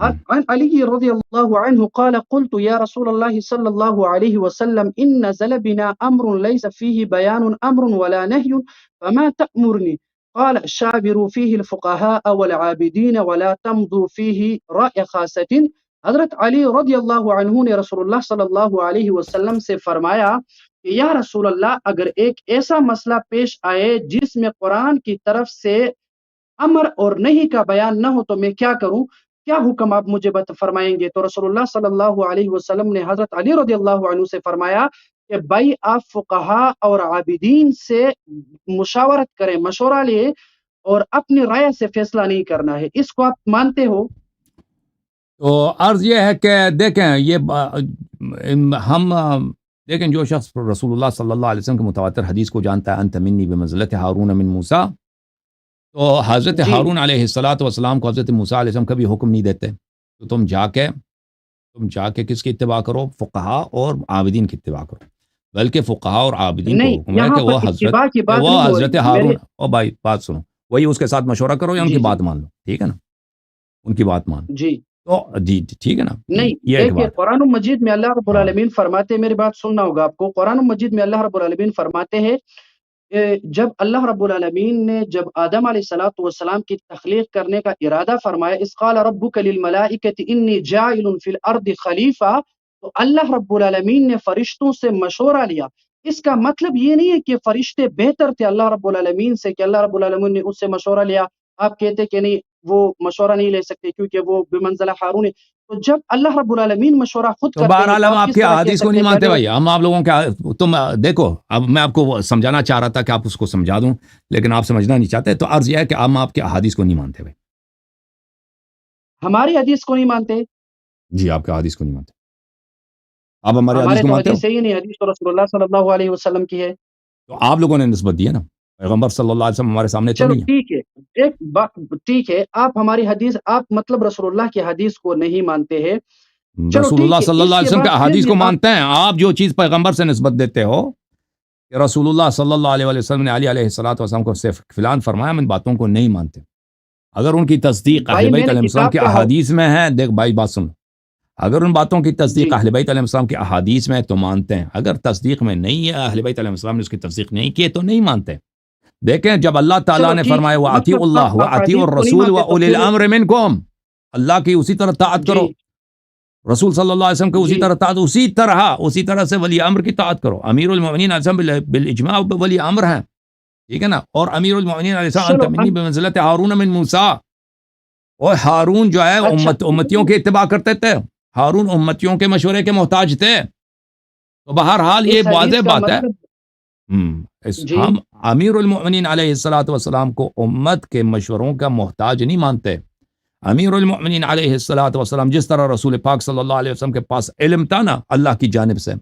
عن علي رضي الله عنه قال قلت يا رسول الله صلى الله عليه وسلم إن نزل بنا أمر ليس فيه بيان أمر ولا نهي فما تأمرني؟ قال شاوروا فيه الفقهاء والعابدين ولا تمضوا فيه رأي خاصة. حضرت علی رضی اللہ عنہ نے رسول اللہ صلی اللہ علیہ وسلم سے فرمایا کہ یا رسول اللہ، اگر ایک ایسا مسئلہ پیش آئے جس میں قرآن کی طرف سے امر اور نہیں کا بیان نہ ہو تو میں کیا کروں؟ کیا حکم آپ مجھے فرمائیں گے؟ تو رسول اللہ صلی اللہ علیہ وسلم نے حضرت علی رضی اللہ عنہ سے فرمایا کہ بھائی آپ فقہاء اور عابدین سے مشاورت کریں، مشورہ لیں اور اپنی رائے سے فیصلہ نہیں کرنا ہے۔ اس کو آپ مانتے ہو؟ تو عرض یہ ہے کہ دیکھیں، ہم دیکھیں، جو شخص رسول اللہ صلی اللہ علیہ وسلم کے متواتر حدیث کو جانتا ہے، انت منی بمنزلت ہارون من موسیٰ، تو حضرت ہارون علیہ السلام کو حضرت موسیٰ علیہ السلام کبھی حکم نہیں دیتے تو تم جا کے کس کی اتباع کرو؟ فقہاء اور عابدین کی اتباع کرو، بلکہ فقہاء اور عابدین کو حکم ہے کہ وہ حضرت ہارون، او بھائی بات سنو، وہی اس کے ساتھ مشورہ کرو یا ان کی بات مان لو، ٹھیک ہے نا، ان کی بات مان لو جی تو جی ٹھیک ہے نا۔ نہیں، یہ ایک دیکھیے بات، قرآن مجید میں اللہ رب العالمین فرماتے ہیں، میری بات سننا ہوگا آپ کو، قرآن مجید میں اللہ رب العالمین فرماتے ہیں جب اللہ رب العالمین نے جب آدم علیہ السلام کی تخلیق کرنے کا ارادہ فرمایا، اذ قال ربک للملائکۃ انی جاعل فی الارض خلیفہ، تو اللہ رب العالمین نے فرشتوں سے مشورہ لیا۔ اس کا مطلب یہ نہیں ہے کہ فرشتے بہتر تھے اللہ رب العالمین سے، کہ اللہ رب العالمین نے اس سے مشورہ لیا، آپ کہتے کہ نہیں وہ مشورہ نہیں لے سکتے کیونکہ وہ بمنزلہ ہارون ہے۔ تو جب اللہ رب العالمین مشورہ خود تو کرتے ہیں بہرحال تو ہم آپ آپ کس کی طرح کہہ احادیث کو سکتے نہیں ہیں مانتے کہ بھائی، ہم آپ لوگوں کے، تم دیکھو، اب میں آپ کو سمجھانا چاہ رہا تھا کہ آپ اس کو سمجھا دوں، لیکن آپ سمجھنا نہیں چاہتے، تو عرض یہ ہے کہ ہم آپ کے احادیث کو نہیں مانتے بھائی۔ ہماری حدیث کو نہیں مانتے؟ جی، آپ کے احادیث کو نہیں مانتے، آپ ہماری حدیث ہمارے کو تو مانتے ہو؟ حدیث ہے ہی نہیں، حدیث تو رسول اللہ صلی اللہ علیہ وسلم کی ہے۔ تو آپ لوگوں نے نسبت دی ہے نا، پیغمبر صلی اللہ علیہ وسلم ہمارے سامنے تو چلو نہیں ہے۔ ٹھیک ہے، ایک بات ٹھیک ہے، آپ ہماری حدیث، آپ مطلب رسول اللہ کی حدیث کو نہیں مانتے ہیں۔ چلو رسول اللہ ٹھیک ہے، صلی اللہ اس علیہ کے وسلم کے بعد پھر احادیث بھی کو آپ، مانتے ہیں، آپ جو چیز پیغمبر سے نسبت دیتے ہو کہ رسول اللہ صلی اللہ علیہ وسلم نے علی علیہ السلام کو صرف فلان فرمایا، ہم ان باتوں کو نہیں مانتے۔ اگر ان کی تصدیق بھائی اہل میں بیت نے علیہ السلام کتاب کی کا احادیث میں ہے، دیکھ بھائی بات سن، اگر ان باتوں کی تصدیق جی اہل بیت علیہ السلام کی احادیث میں ہے تو مانتے ہیں، اگر تصدیق میں نہیں ہے، اہل بیت علیہ السلام نے اس کی تصدیق نہیں کی تو نہیں مانتے۔ دیکھیں، جب اللہ چلو تعالیٰ نے ٹھیک فرمایا ہے، وَأَطِیعُوا مطلب اللَّهَ آپ وَأَطِیعُوا احادیث کو نہیں الرَّسُولَ مانتے تو وَأُولِي پھر الْأَمْرِ مِنْکُمْ، اللہ کی اسی طرح طاعت کرو، جی رسول صلی اللہ علیہ وسلم کو اسی جی طرح طاعت، اسی طرح سے ولی امر کی طاعت کرو۔ امیر المؤمنین علیہ السلام بالاجماع ولی امر ہیں، ٹھیک ہے نا، اور امیر المؤمنین علیہ السلام چلو انت منی بمنزلت ہارون من موسیٰ، اور ہارون جو ہے اچھا امتیوں کی اتباع کرتے تھے، ہارون امتیوں کے مشورے کے محتاج تھے، تو بہرحال یہ اس حدیث واضح کا بات ہے۔ مطلب جی ہم امیر المؤمنین علیہ السلام کو امت کے مشوروں کا محتاج نہیں مانتے۔ امیر المؤمنین علیہ السلام جس طرح رسول پاک صلی اللہ علیہ وسلم کے پاس علم تھا نا اللہ کی جانب سے،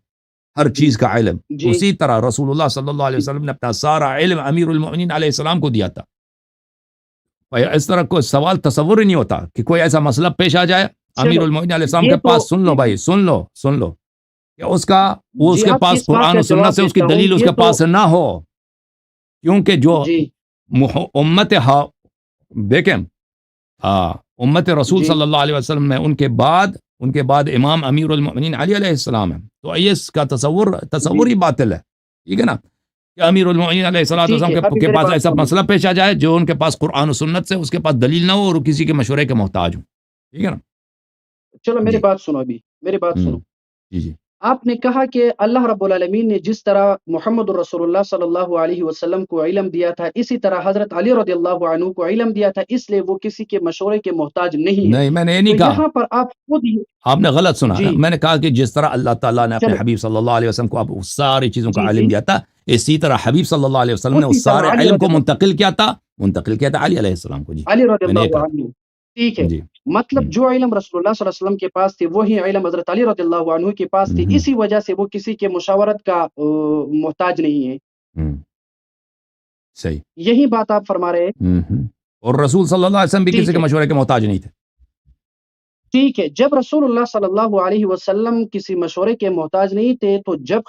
ہر چیز کا علم، جی اسی طرح رسول اللہ صلی اللہ علیہ وسلم نے اپنا سارا علم امیر المؤمنین علیہ السلام کو دیا تھا۔ اس طرح کوئی سوال تصور ہی نہیں ہوتا کہ کوئی ایسا مسئلہ پیش آ جائے امیر چلو المؤمنین علیہ السلام یہ کے تو پاس، سن لو بھائی، سن لو کہ اس جی کے آپ کی پاس اس بات قرآن کا و سنت جواب سے اس کی دیتا ہوں، دلیل اس یہ کے تو پاس نہ ہو، کیونکہ جو جی امت دیکھیں امت رسول جی صلی اللہ علیہ وسلم میں ان کے بعد امام امیر المؤمنین علی علیہ السلام ہے، تو اس کا تصور جی ہی باطل ہے، ٹھیک ہے نا، کہ امیر المؤمنین علیہ ٹھیک ہے، السلام ابھی کے میرے پاس بات ایسا سنو، مسئلہ پیش آ جائے جو ان کے پاس قرآن و سنت سے اس کے پاس دلیل نہ ہو اور کسی کے مشورے کے محتاج ہوں، ٹھیک ہے نا۔ چلو میری جی بات سنو، ابھی میری بات سنو۔ جی آپ نے کہا کہ اللہ رب العالمین نے جس طرح محمد الرسول اللہ صلی اللہ علیہ وسلم کو علم دیا تھا، اسی طرح حضرت علی رضی اللہ عنہ کو علم دیا تھا، اس لیے وہ کسی کے مشورے کے محتاج نہیں ہے۔ نہیں، میں نے یہ تو نہیں کہا، یہاں پر آپ خود ہی، آپ نے غلط سنا، جی میں نے کہا کہ جس طرح اللہ تعالیٰ نے اپنے چلو حبیب صلی اللہ علیہ وسلم کو اب اس ساری چیزوں کا جی علم جی دیا تھا، اسی طرح حبیب صلی اللہ علیہ وسلم نے اسی اس طرح سارے علی علم رضی کو اللہ منتقل کیا تھا علی علیہ السلام کو۔ جی علی رضی میں نے یہ اللہ کہا عنہ، ٹھیک ہے، جی۔ مطلب جو علم رسول اللہ صلی اللہ علیہ وسلم کے پاس تھی وہی علم حضرت علی رضی اللہ عنہ کے پاس تھی، اسی وجہ سے وہ کسی کے مشاورت کا محتاج نہیں ہے۔ صحیح، یہی بات آپ فرما رہے ہیں؟ اور رسول صلی اللہ علیہ وسلم بھی کسی ٹھیک کے ہے مشورے کے محتاج نہیں تھے۔ ٹھیک ہے، جب رسول اللہ صلی اللہ علیہ وسلم کسی مشورے کے محتاج نہیں تھے تو جب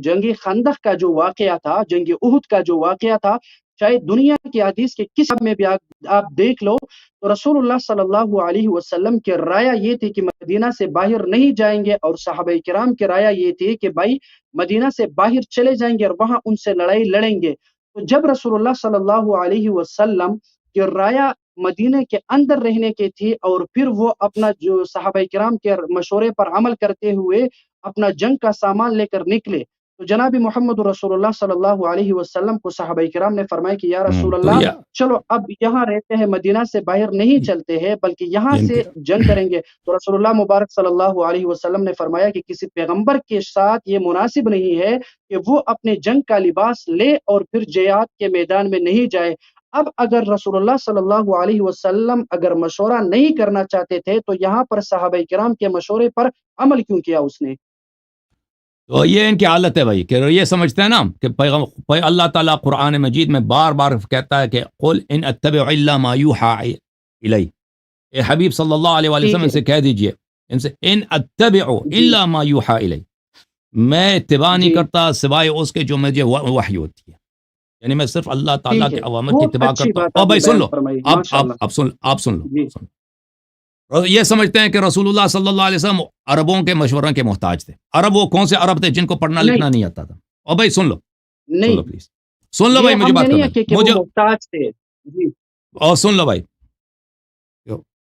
جنگ خندق کا جو واقعہ تھا، جنگ احد کا جو واقعہ تھا، چاہے دنیا کی حدیث کے کس میں بھی آپ دیکھ لو تو رسول اللہ صلی اللہ علیہ وسلم کی رائے یہ تھی کہ مدینہ سے باہر نہیں جائیں گے، اور صحابہ کرام کی رائے یہ تھی کہ بھائی مدینہ سے باہر چلے جائیں گے اور وہاں ان سے لڑائی لڑیں گے۔ تو جب رسول اللہ صلی اللہ علیہ وسلم کی رائے مدینہ کے اندر رہنے کی تھی، اور پھر وہ اپنا جو صحابہ کرام کے مشورے پر عمل کرتے ہوئے اپنا جنگ کا سامان لے کر نکلے، تو جناب محمد رسول اللہ صلی اللہ علیہ وسلم کو صحابہ کرام نے فرمایا کہ یا رسول تو اللہ چلو اب یہاں رہتے ہیں، مدینہ سے باہر نہیں چلتے ہیں بلکہ یہاں سے جنگ کریں گے۔ تو رسول اللہ مبارک صلی اللہ علیہ وسلم نے فرمایا کہ کسی پیغمبر کے ساتھ یہ مناسب نہیں ہے کہ وہ اپنے جنگ کا لباس لے اور پھر جہاد کے میدان میں نہیں جائے۔ اب اگر رسول اللہ صلی اللہ علیہ وسلم اگر مشورہ نہیں کرنا چاہتے تھے تو یہاں پر صحابہ کرام کے مشورے پر عمل کیوں کیا اس نے؟ تو یہ ان کی حالت ہے بھائی، کہ یہ سمجھتے ہیں نا کہ اللہ تعالیٰ قرآن مجید میں بار بار کہتا ہے کہ قل ان اتبع الا ما یوحى الی، اے حبیب صلی اللہ علیہ وسلم ان سے کہہ دیجئے، ان سے ان اتبع الا ما یوحى الی، میں اتباع نہیں کرتا سوائے اس کے جو مجھے وحی ہوتی ہے، یعنی میں صرف اللہ تعالیٰ کے اوامر کی اتباع کرتا ہوں۔ اور بھائی سن لو، اب سن لو، یہ سمجھتے ہیں کہ رسول اللہ صلی اللہ علیہ وسلم عربوں کے مشوروں کے محتاج تھے۔ عرب وہ کون سے عرب تھے جن کو پڑھنا لکھنا نہیں آتا تھا؟ اور بھائی سن لو، سن لو پلیز، سن لو بھائی، مجھے بات کرنا ہے، مجھے محتاج تھے اور سن لو بھائی۔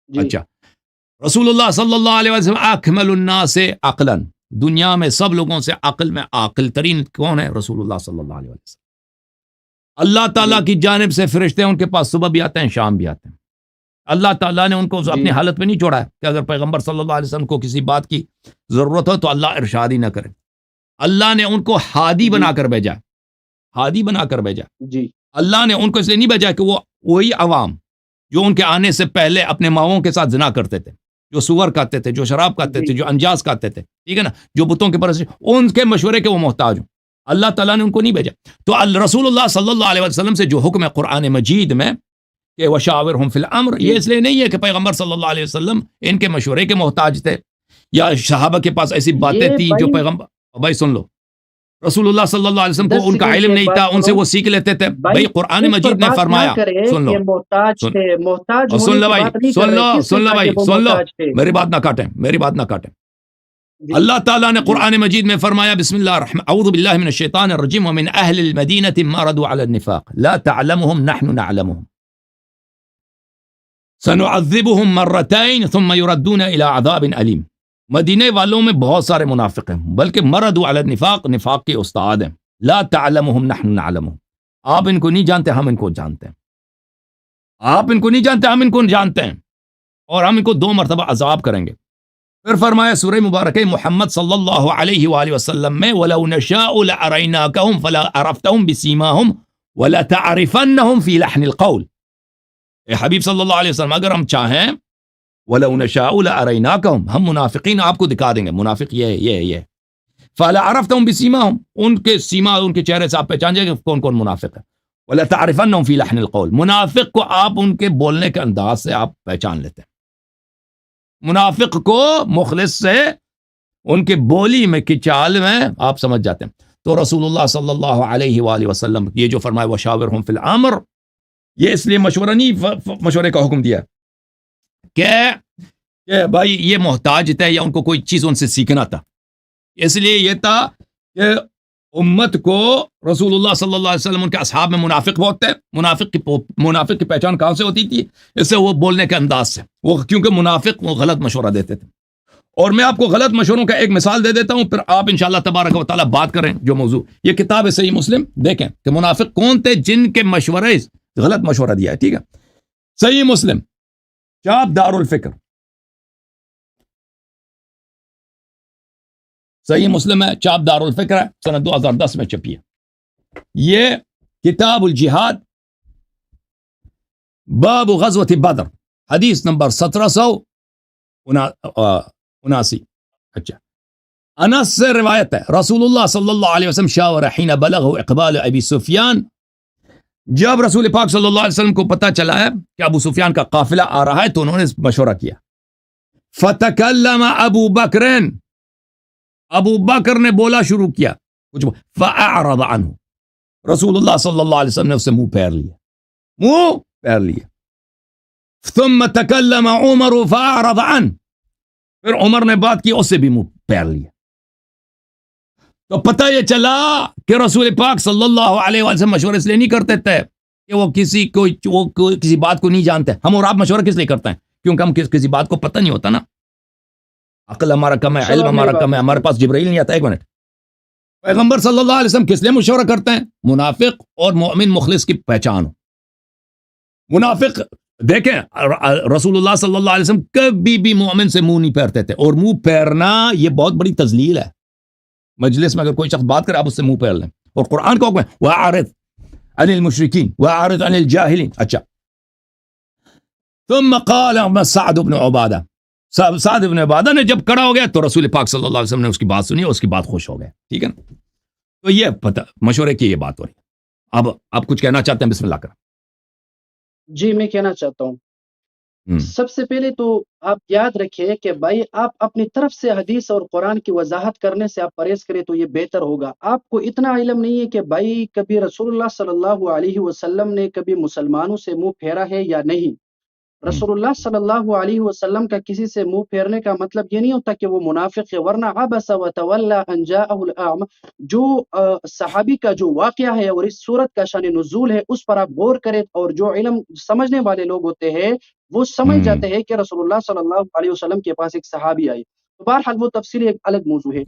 اچھا، رسول اللہ صلی اللہ علیہ وسلم اکمل الناس عقلا، دنیا میں سب لوگوں سے عقل میں عاقل ترین کون ہے؟ رسول اللہ صلی اللہ علیہ وسلم۔ اللہ تعالیٰ کی جانب سے فرشتے ان کے پاس صبح بھی آتے ہیں، شام بھی آتے ہیں۔ اللہ تعالیٰ نے ان کو اپنی حالت میں نہیں چھوڑا ہے کہ اگر پیغمبر صلی اللہ علیہ وسلم کو کسی بات کی ضرورت ہو تو اللہ ارشاد ہی نہ کرے۔ اللہ نے ان کو ہادی بنا کر بھیجا، ہادی بنا کر بھیجا۔ اللہ نے ان کو اس لیے نہیں بھیجا کہ وہ وہی عوام جو ان کے آنے سے پہلے اپنے ماؤں کے ساتھ زنا کرتے تھے، جو سور کھاتے تھے، جو شراب کھاتے تھے، جو انجاز کھاتے تھے، ٹھیک ہے نا، جو بتوں کے پرست، ان کے مشورے کے وہ محتاج ہوں۔ اللہ تعالیٰ نے ان کو نہیں بھیجا۔ تو رسول اللہ صلی اللہ علیہ وسلم سے جو حکم ہے قرآن مجید میں کہ وشاورہم فی الامر، یہ اس لیے نہیں ہے کہ پیغمبر صلی اللہ علیہ وسلم ان کے مشورے کے محتاج تھے یا صحابہ کے پاس ایسی باتیں تھیں جو پیغمبر، بھائی سن لو، رسول اللہ صلی اللہ علیہ وسلم کو ان کا علم نہیں تھا، ان سے وہ سیکھ لیتے تھے۔ بھائی قرآن مجید نے فرمایا، سن لو، سن لو بھائی، سن لو، سن لو بھائی، سن لو، میری بات نہ کاٹیں، میری بات نہ کاٹیں۔ اللہ تعالیٰ نے قرآن مجید میں فرمایا، بسم اللہ الرحمن، اعوذ باللہ من الشیطان الرجیم، ومن اہل المدینہ مردوا علی النفاق لا تعلمهم نحن نعلمهم سنعذبهم مرتين ثم يردون الى عذاب علیم۔ مدینے والوں میں بہت سارے منافق ہیں، بلکہ مردوا علی النفاق، نفاق کے استاد ہیں۔ لا تعلمهم نحن نعلمهم، آپ ان کو نہیں جانتے، ہم ان کو جانتے ہیں۔ آپ ان کو نہیں جانتے، ہم ان کو جانتے ہیں، اور ہم ان کو 2 مرتبہ عذاب کریں گے۔ پھر فرمایا سورہ مبارکہ محمد صلی اللہ علیہ وآلہ وسلم میں، وَلَوْ نَشَاءُ لَأَرَيْنَاكَهُمْ فَلَعَرَفْتَهُمْ بِسِيمَاهُمْ وَلَتَعْرِفَنَّهُمْ فِي لَحْنِ الْقَوْلِ۔ اے حبیب صلی اللہ علیہ وسلم، اگر ہم چاہیں، وَلَوْ نَشَاءُ لَأَرَيْنَاكَهُمْ، ہم منافقین آپ کو دکھا دیں گے، منافق یہ فَلَعَرَفْتَهُمْ بِسِيمَاهُمْ، ان کے سیما، ان کے چہرے سے آپ پہچان جائیں گے کون کون منافق ہے۔ وَلَتَعْرِفَنَّهُمْ فِي لَحْنِ الْقَوْلِ، منافق کو آپ ان کے بولنے کے انداز سے آپ پہچان لیتے ہیں۔ منافق کو مخلص سے ان کے بولی میں کی چال میں آپ سمجھ جاتے ہیں۔ تو رسول اللہ صلی اللہ علیہ وآلہ وسلم یہ جو فرمایا وشاورہم فی الامر، یہ اس لیے مشورہ نہیں، مشورے کا حکم دیا کہ بھائی یہ محتاج تھے یا ان کو کوئی چیز ان سے سیکھنا تھا، اس لیے یہ تھا کہ امت کو رسول اللہ صلی اللہ علیہ وسلم ان کے اصحاب میں منافق بہت تھے۔ منافق کی پہچان کہاں سے ہوتی تھی؟ اس سے وہ بولنے کے انداز سے، وہ کیونکہ منافق وہ غلط مشورہ دیتے تھے۔ اور میں آپ کو غلط مشوروں کا ایک مثال دے دیتا ہوں، پھر آپ انشاءاللہ تبارک و تعالیٰ بات کریں جو موضوع، یہ کتاب ہے صحیح مسلم، دیکھیں کہ منافق کون تھے جن کے مشورے غلط مشورہ دیا ہے، ٹھیک ہے۔ صحیح مسلم چاپ دار الفکر، صحیح مسلم ہے، چاپ دار الفکر ہے، سنہ 2010 میں چھپی ہے۔ یہ کتاب الجہاد باب غزوۃ بدر، حدیث نمبر 1779۔ اچھا، انس سے روایت ہے، رسول اللہ صلی اللہ علیہ وسلم شاور حین بلغ اقبال ابی سفیان، جب رسول پاک صلی اللہ علیہ وسلم کو پتہ چلا ہے کہ ابو سفیان کا قافلہ آ رہا ہے تو انہوں نے مشورہ کیا۔ فتکلم ابو بکر، ابو بکر نے بولا شروع کیا کچھ، فاعرض عنہ، رسول اللہ صلی اللہ علیہ وسلم نے اس سے منہ پھیر لیا ثم تکلم عمر فاعرض عنه، پھر عمر نے بات کی، اس سے بھی منہ پھیر لیا. تو پتہ یہ چلا کہ رسول پاک صلی اللہ علیہ وسلم مشورہ اس لیے نہیں کرتے تھے کہ وہ کسی بات کو نہیں جانتے. ہم اور آپ مشورہ کس لیے کرتے ہیں؟ کیونکہ ہم کسی بات کو پتہ نہیں ہوتا نا. عقل ہمارا کم ہے، علم ہمارا کم ہے، ہمارے پاس جبرائیل نہیں آتا. ایک منٹ، پیغمبر صلی اللہ علیہ وسلم کس لیے مشورہ کرتے ہیں؟ منافق اور مومن مخلص کی پہچان ہو. منافق دیکھیں، رسول اللہ صلی اللہ علیہ وسلم کبھی بھی مومن سے منہ نہیں پھیرتے تھے، اور منہ پھیرنا یہ بہت بڑی تذلیل ہے. مجلس میں اگر کوئی شخص بات کرے آپ اس سے منہ پھیر لیں، اور قرآن کا حکم ہے وَأَعْرِضْ عَنِ الْمُشْرِكِينَ وَأَعْرِضْ عَنِ الْجَاهِلِينَ. اچھا، ثم قال سعد بن عبادہ، سعد بن عبادہ نے جب کڑا ہو گیا تو رسول پاک صلی اللہ علیہ وسلم نے اس کی بات سنی اور اس کی بات خوش ہو گئے. ٹھیک ہے نا؟ تو یہ پتہ مشورے کی یہ بات ہو رہی ہے. اب آپ کچھ کہنا چاہتے ہیں؟ بسم اللہ کریں. جی میں کہنا چاہتا ہوں، سب سے پہلے تو آپ یاد رکھیں کہ بھائی آپ اپنی طرف سے حدیث اور قرآن کی وضاحت کرنے سے آپ پرہیز کریں تو یہ بہتر ہوگا. آپ کو اتنا علم نہیں ہے کہ بھائی کبھی رسول اللہ صلی اللہ علیہ وسلم نے کبھی مسلمانوں سے منہ پھیرا ہے یا نہیں. رسول اللہ صلی اللہ علیہ وسلم کا کسی سے منہ پھیرنے کا مطلب یہ نہیں ہوتا کہ وہ منافق ہے، ورنہ عبس وتولی ان جاءہ الاعمى، جو صحابی کا جو واقعہ ہے اور اس صورت کا شان نزول ہے اس پر آپ غور کریں، اور جو علم سمجھنے والے لوگ ہوتے ہیں وہ سمجھ جاتے ہیں کہ رسول اللہ صلی اللہ علیہ وسلم کے پاس ایک صحابی آئی. تو بہرحال وہ تفصیل ایک الگ موضوع ہے.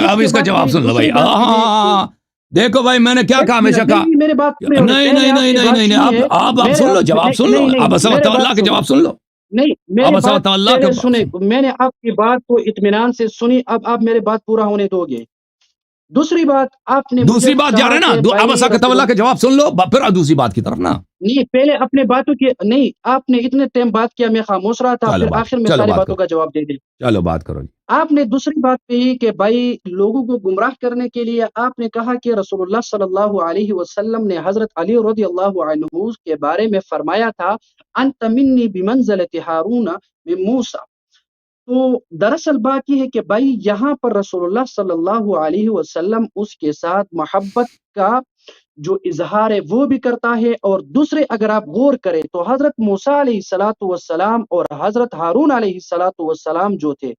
اب اس کا جواب سن لو بھائی. دیکھو بھائی، میں نے کیا کہا؟ ہمیشہ کہا میرے بات نہیں، آپ سن لو، جواب سن لو. اب اللہ کے جواب سن لو. نہیں، میں نے آپ کی بات کو اطمینان سے سنی. اب آپ میرے بات پورا ہونے دو گے. دوسری بات آپ نے دوسری بات جا رہے نا، اب اللہ کے جواب سن لو پھر دوسری بات کی طرف نا. نہیں، پہلے اپنے باتوں کی نہیں، آپ نے اتنے ٹائم بات کیا، میں خاموش رہا تھا، پھر آخر میں ساری باتوں کا جواب دے دیں. چلو بات کرو. آپ نے دوسری بات کہی کہ بھائی لوگوں کو گمراہ کرنے کے لیے آپ نے کہا کہ رسول اللہ صلی اللہ علیہ وسلم نے حضرت علی رضی اللہ عنہ کے بارے میں فرمایا تھا انت منی بمنزلۃ ہارون من موسیٰ. تو دراصل بات یہ ہے کہ بھائی یہاں پر رسول اللہ صلی اللہ علیہ وسلم اس کے ساتھ محبت کا جو اظہار ہے وہ بھی کرتا ہے، اور دوسرے اگر آپ غور کریں تو حضرت موسیٰ علیہ الصلوۃ والسلام اور حضرت ہارون علیہ الصلوۃ والسلام جو تھے،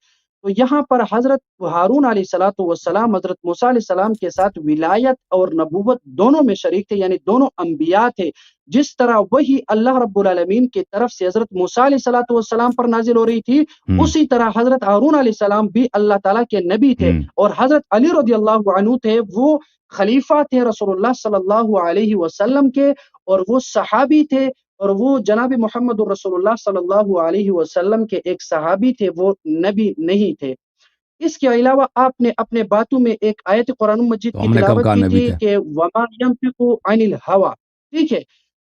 تو یہاں پر حضرت ہارون علیہ الصلوۃ والسلام حضرت موسیٰ علیہ السلام کے ساتھ ولایت اور نبوت دونوں میں شریک تھے، یعنی دونوں انبیاء تھے. جس طرح وہی اللہ رب العالمین کی طرف سے حضرت موسیٰ علیہ الصلوۃ والسلام پر نازل ہو رہی تھی، اسی طرح حضرت ہارون علیہ السلام بھی اللہ تعالیٰ کے نبی تھے، اور حضرت علی رضی اللہ عنہ تھے وہ خلیفہ تھے رسول اللہ صلی اللہ علیہ وسلم کے، اور وہ صحابی تھے، اور وہ جناب محمد رسول اللہ صلی اللہ علیہ وسلم کے ایک صحابی تھے، وہ نبی نہیں تھے. اس کے علاوہ آپ نے اپنے باتوں میں ایک آیت قرآن مجید کی تلاوت کی تھی کہ وما ينطق عن الہوى. ٹھیک ہے،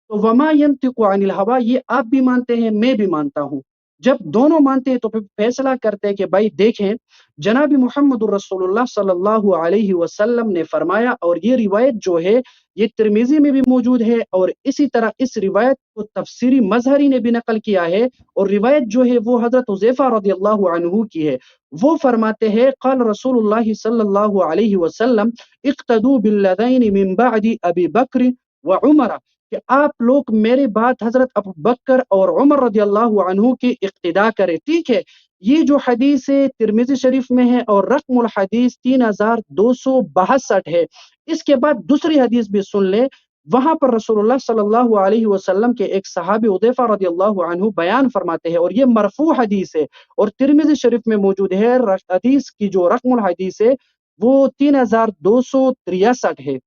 تو وما ينطق عن الہوى یہ آپ بھی مانتے ہیں، میں بھی مانتا ہوں. جب دونوں مانتے ہیں تو پھر فیصلہ کرتے ہیں کہ بھائی دیکھیں جناب محمد رسول اللہ صلی اللہ علیہ وسلم نے فرمایا، اور یہ روایت جو ہے یہ ترمذی میں بھی موجود ہے، اور اسی طرح اس روایت کو تفسیری مظہری نے بھی نقل کیا ہے، اور روایت جو ہے وہ حضرت حذیفہ رضی اللہ عنہ کی ہے. وہ فرماتے ہیں قال رسول اللہ صلی اللہ علیہ وسلم اقتدوا بالذین من بعد ابی بکر وعمر، کہ آپ لوگ میرے بعد حضرت ابو بکر اور عمر رضی اللہ عنہ کی اقتداء کریں. ٹھیک ہے، یہ جو حدیث ہے ترمذی شریف میں ہے، اور رقم الحدیث 3262 ہے. اس کے بعد دوسری حدیث بھی سن لے، وہاں پر رسول اللہ صلی اللہ علیہ وسلم کے ایک صحابی حذیفہ رضی اللہ عنہ بیان فرماتے ہیں، اور یہ مرفوع حدیث ہے اور ترمذی شریف میں موجود ہے. حدیث کی جو رقم الحدیث ہے وہ 3263 ہے.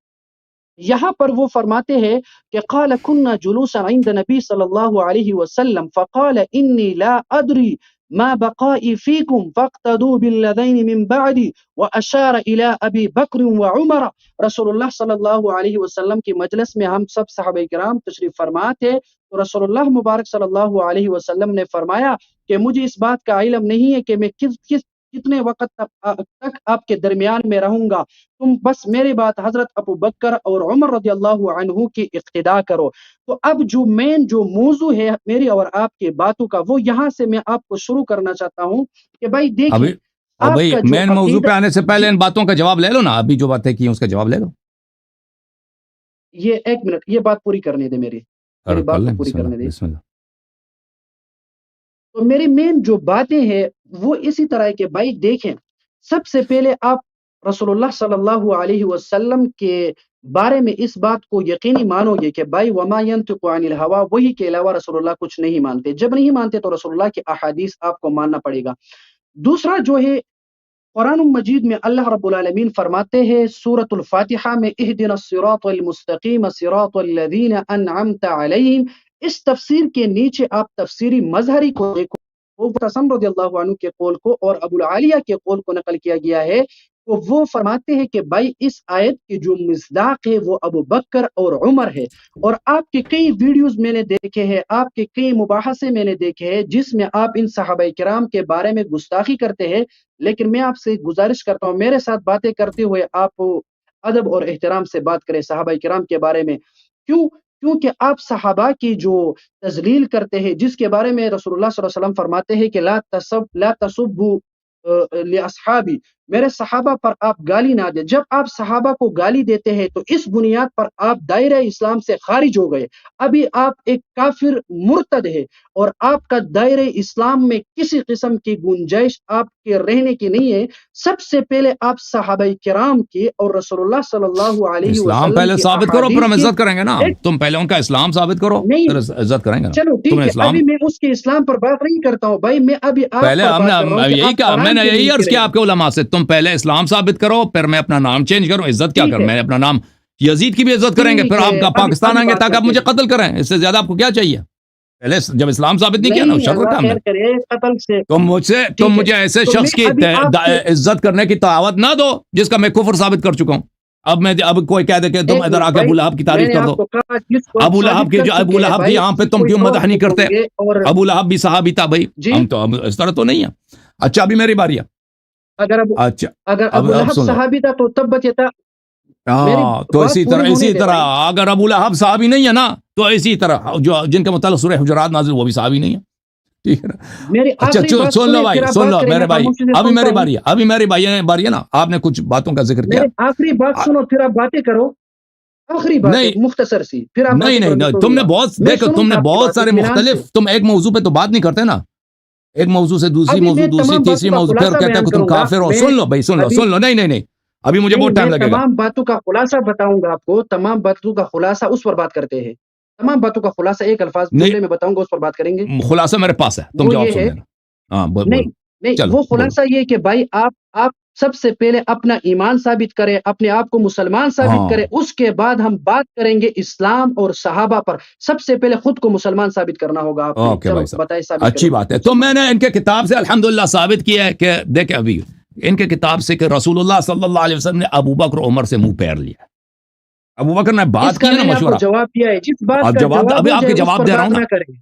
یہاں پر وہ فرماتے ہیں کہ قال كنا جلوسا عند نبی صلی اللہ علیہ وسلم فقال انی لا ادری ما بقائی فیکم فاقتدوا بالذین من بعدی واشار الى ابی بکر وعمر. رسول اللہ صلی اللہ علیہ وسلم کی مجلس میں ہم سب صحابہ کرام تشریف فرما تھے، تو رسول اللہ مبارک صلی اللہ علیہ وسلم نے فرمایا کہ مجھے اس بات کا علم نہیں ہے کہ میں کتنے وقت تک آپ کے درمیان میں رہوں گا، تم بس میرے بات حضرت ابو بکر اور عمر رضی اللہ عنہ کی اقتداء کرو. تو اب جو موضوع ہے میری اور آپ کی باتوں کا، وہ یہاں سے میں آپ کو شروع کرنا چاہتا ہوں کہ بھائی دیکھیں بھائی مین موضوع پہ آنے سے پہلے ان باتوں کا جواب لے لو نا. ابھی جو باتیں کی اس کا جواب لے لو. یہ ایک منٹ، یہ بات پوری کرنے دے میری بات کو پوری بسم کرنے اللہ دے. بسم اللہ. تو میری مین جو باتیں ہیں وہ اسی طرح ہے کہ بھائی دیکھیں، سب سے پہلے آپ رسول اللہ صلی اللہ علیہ وسلم کے بارے میں اس بات کو یقینی مانو گے کہ بھائی وما ينطق عن الهوى، وہی کے علاوہ رسول اللہ کچھ نہیں مانتے. جب نہیں مانتے تو رسول اللہ کی احادیث آپ کو ماننا پڑے گا. دوسرا جو ہے، قرآن مجید میں اللہ رب العالمین فرماتے ہیں سورۃ الفاتحہ میں اہدنا الصراط المستقیم صراط الذین انعمت علیہم. اس تفسیر کے نیچے آپ تفسیری مظہری کو دیکھو، وہ معتصم رضی اللہ عنہ کے قول کو اور ابو العالیہ کے قول کو نقل کیا گیا ہے. تو وہ فرماتے ہیں کہ بھائی اس آیت کی جو مصداق ہے وہ ابو بکر اور عمر ہے. اور آپ کے کئی ویڈیوز میں نے دیکھے ہیں، آپ کے کئی مباحثے میں نے دیکھے ہیں جس میں آپ ان صحابہ کرام کے بارے میں گستاخی کرتے ہیں. لیکن میں آپ سے گزارش کرتا ہوں میرے ساتھ باتیں کرتے ہوئے آپ ادب اور احترام سے بات کریں صحابہ کرام کے بارے میں. کیونکہ آپ صحابہ کی جو تذلیل کرتے ہیں، جس کے بارے میں رسول اللہ صلی اللہ علیہ وسلم فرماتے ہیں کہ لا تسبوا لاصحابی، میرے صحابہ پر آپ گالی نہ دیں. جب آپ صحابہ کو گالی دیتے ہیں تو اس بنیاد پر آپ دائرہ اسلام سے خارج ہو گئے. ابھی آپ ایک کافر مرتد ہے اور آپ کا دائرہ اسلام میں کسی قسم کی گنجائش آپ کے رہنے کی نہیں ہے. سب سے پہلے آپ صحابہ کرام کی اور رسول اللہ صلی اللہ علیہ اسلام وسلم پہلے کی ثابت کرو پھر ہم احادیث عزت کریں گے نا. تم پہلے ان کا اسلام ثابت کرو نہیں، پھر عزت کریں گے نا. چلو تم ٹھیک نے ہے، اسلام ابھی میں اس کے اسلام پر بات نہیں کرتا ہوں بھائی، میں ابھی آپ پہلے پر ہم بات کر رہا ہوں نے کہ یہی آپ کہا، میں قرآن نے کے یہی عرض منکر کیا ہیں. آپ کے علماء سے، تم پہلے اسلام ثابت کرو پھر میں اپنا نام چینج کروں. عزت کیا ٹھیک کروں، ہے میں اپنا نام یزید کی بھی عزت کریں گے ٹھیک پھر ہے، آپ کا ابھی پاکستان آئیں گے بات تاکہ آپ کرتے مجھے ہیں. قتل کریں. اس سے زیادہ آپ کو کیا چاہیے؟ پہلے جب اسلام ثابت نہیں کیا نا نہیں، شر اللہ کام ہے. خیر کرے قتل سے. تم ٹھیک ہے، مجھے ایسے تو میں شخص کی ابھی آپ سے عزت کرنے کی دعوت نہ دو جس کا میں کفر ثابت کر چکا ہوں. اب کوئی کہہ دے کہ تم ایک ادھر منٹ آ کے بھائی، ابو لہب کی میں تعریف نے کر آپ دو. کو کہا جس کو آپ ابو لہب ثابت کی کر ابو چکے ہیں لہب کی بھائی یہاں پہ اس کی تم کوئی کیوں اور مدح نہیں نہیں کرتے؟ کریں گے. اور ابو لہب بھی صحابی تھا بھائی، جی، ہم تو اب اس طرح تو نہیں ہے. اچھا ابھی میری باری ہے. اگر اچھا ابو اب لہب سن لو. صحابی تھا تو تب بچتا. میری ہاں تو بات پوری ہونے اسی دے طرح بھائی. اگر ابو لہب صحابی نہیں ہے نا تو اسی طرح جو جن کے متعلق سورہ حجرات نازل وہ بھی صحابی نہیں ہے. ٹھیک ہے نا. میری اچھا آخری بات سن لو سنیں بھائی، پھر آپ سن بات لو کریں. میرے میں بھائی، خاموشی سے ابھی سنتا میری ہوں. باری ہے، ابھی میری باری ہے نا. آپ نے کچھ باتوں کا ذکر کیا. میری آخری بات سنو پھر آپ باتیں کرو. آخری بات ہے نہیں مختصر سی، پھر آپ باتیں کرو. میں نہیں سنوں تم نے گا، بہت میں دیکھو، سنوں تم گا نے آپ کی بہت بات سارے اطمینان سے. مختلف، تم ایک موضوع پہ تو بات نہیں کرتے نا. ایک موضوع سے دوسری ابھی موضوع، میں دوسری تمام تیسری باتوں کا موضوع، پھر خلاصہ کہتے بیان ہیں کہ تم کروں گا. کافر ہو. میں سن لو بھائی، سن ابھی لو. نہیں ابھی مجھے نہیں، بہت میں ٹائم لگے گا. تمام باتوں کا خلاصہ بتاؤں گا آپ کو. تمام باتوں کا خلاصہ اس پر بات کرتے ہیں. تمام باتوں کا خلاصہ ایک الفاظ جملے میں بتاؤں گا، اس پر بات کریں گے. خلاصہ میرے پاس ہے، تم وہ جواب یہ سن ہے، لینا. ہاں نہیں بولو. نہیں، چلو وہ بولو. خلاصہ یہ کہ بھائی آپ سب سے پہلے اپنا ایمان ثابت کریں، اپنے آپ کو مسلمان ثابت ہاں کریں. اس کے بعد ہم بات کریں گے اسلام اور صحابہ پر. سب سے پہلے خود کو مسلمان ثابت کرنا ہوگا آپ نے. اوکے چلو بھائی صاحب، بتائیں ثابت کریں اچھی خود بات کو ہے. تو مسلمان. میں نے ان کے کتاب سے الحمدللہ ثابت کیا ہے کہ دیکھیں ابھی ان کے کتاب سے کہ رسول اللہ صلی اللہ علیہ وسلم نے ابو بکر و عمر سے منہ پھیر لیا. ابو بکر نے اس بات کا کی ہے نا میں نے آپ کو مشورہ. جواب دیا ہے. جس بات اب کا جواب جواب ابھی ہو آپ کے جائے اس جواب پر دے رہا ہوں بات نا. نہ کریں.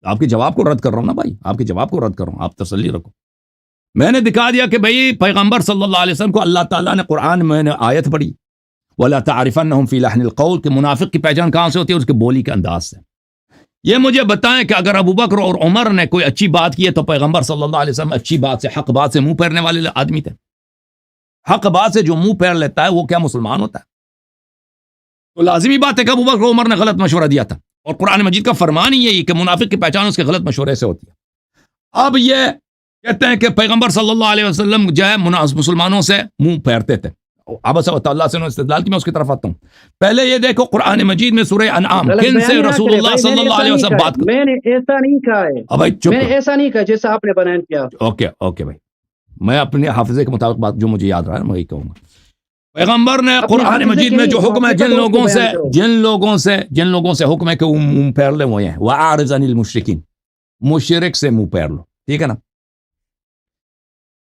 آپ کے جواب کو رد کر رہا ہوں نا بھائی، آپ کے جواب کو رد کر رہا ہوں. آپ تسلی رکھو. میں نے دکھا دیا کہ بھائی پیغمبر صلی اللہ علیہ وسلم کو اللہ تعالیٰ نے قرآن میں نے آیت پڑھی وَلَا تَعْرِفَنَّهُمْ فِي لَحْنِ الْقَوْلِ کہ منافق کی پہچان کہاں سے ہوتی ہے؟ اس کے بولی کے انداز سے. یہ مجھے بتائیں کہ اگر ابو بکر اور عمر نے کوئی اچھی بات کی ہے تو پیغمبر صلی اللہ علیہ وسلم اچھی بات سے، حق بات سے منہ پھیرنے والے آدمی تھے. حق بات سے جو منہ پھیر لیتا ہے وہ کیا مسلمان ہوتا ہے؟ تو لازمی بات ہے کہ ابو بکر و عمر نے غلط مشورہ دیا تھا، اور قرآن مجید کا فرمان ہی یہی کہ منافق کی پہچان اس کے غلط مشورے سے ہوتی ہے. اب یہ کہتے ہیں کہ پیغمبر صلی اللہ علیہ وسلم جو ہے مسلمانوں سے منہ پھیرتے تھے. اب اللہ سے استدلال کی میں اس کی طرف آتا ہوں. پہلے یہ دیکھو قرآن مجید میں سورہ انعام غلط کن سے بیان نہ رسول کرے اللہ بھائی. صلی اللہ علیہ وسلم بات میں نے ایسا نہیں کہا ہے. اب بھائی چپ میں نے کرو. ایسا نہیں کہا جیسا آپ نے بیان کیا. اوکے بھائی، میں اپنے حافظے کے مطابق بات جو مجھے یاد رہا ہے میں وہی کہوں گا. پیغمبر نے اپنے قرآن حافظے مجید کے میں نہیں، جو جو حکم ہے حقیقت ہے اس کو بیان کرو. جن لوگوں سے حکم ہے کہ وہ منہ پھیر لیں وہ یہ ہے وَأَعْرِضْ عَنِ الْمُشْرِكِينَ، مشرک سے منہ پھیر لو. ٹھیک ہے نا.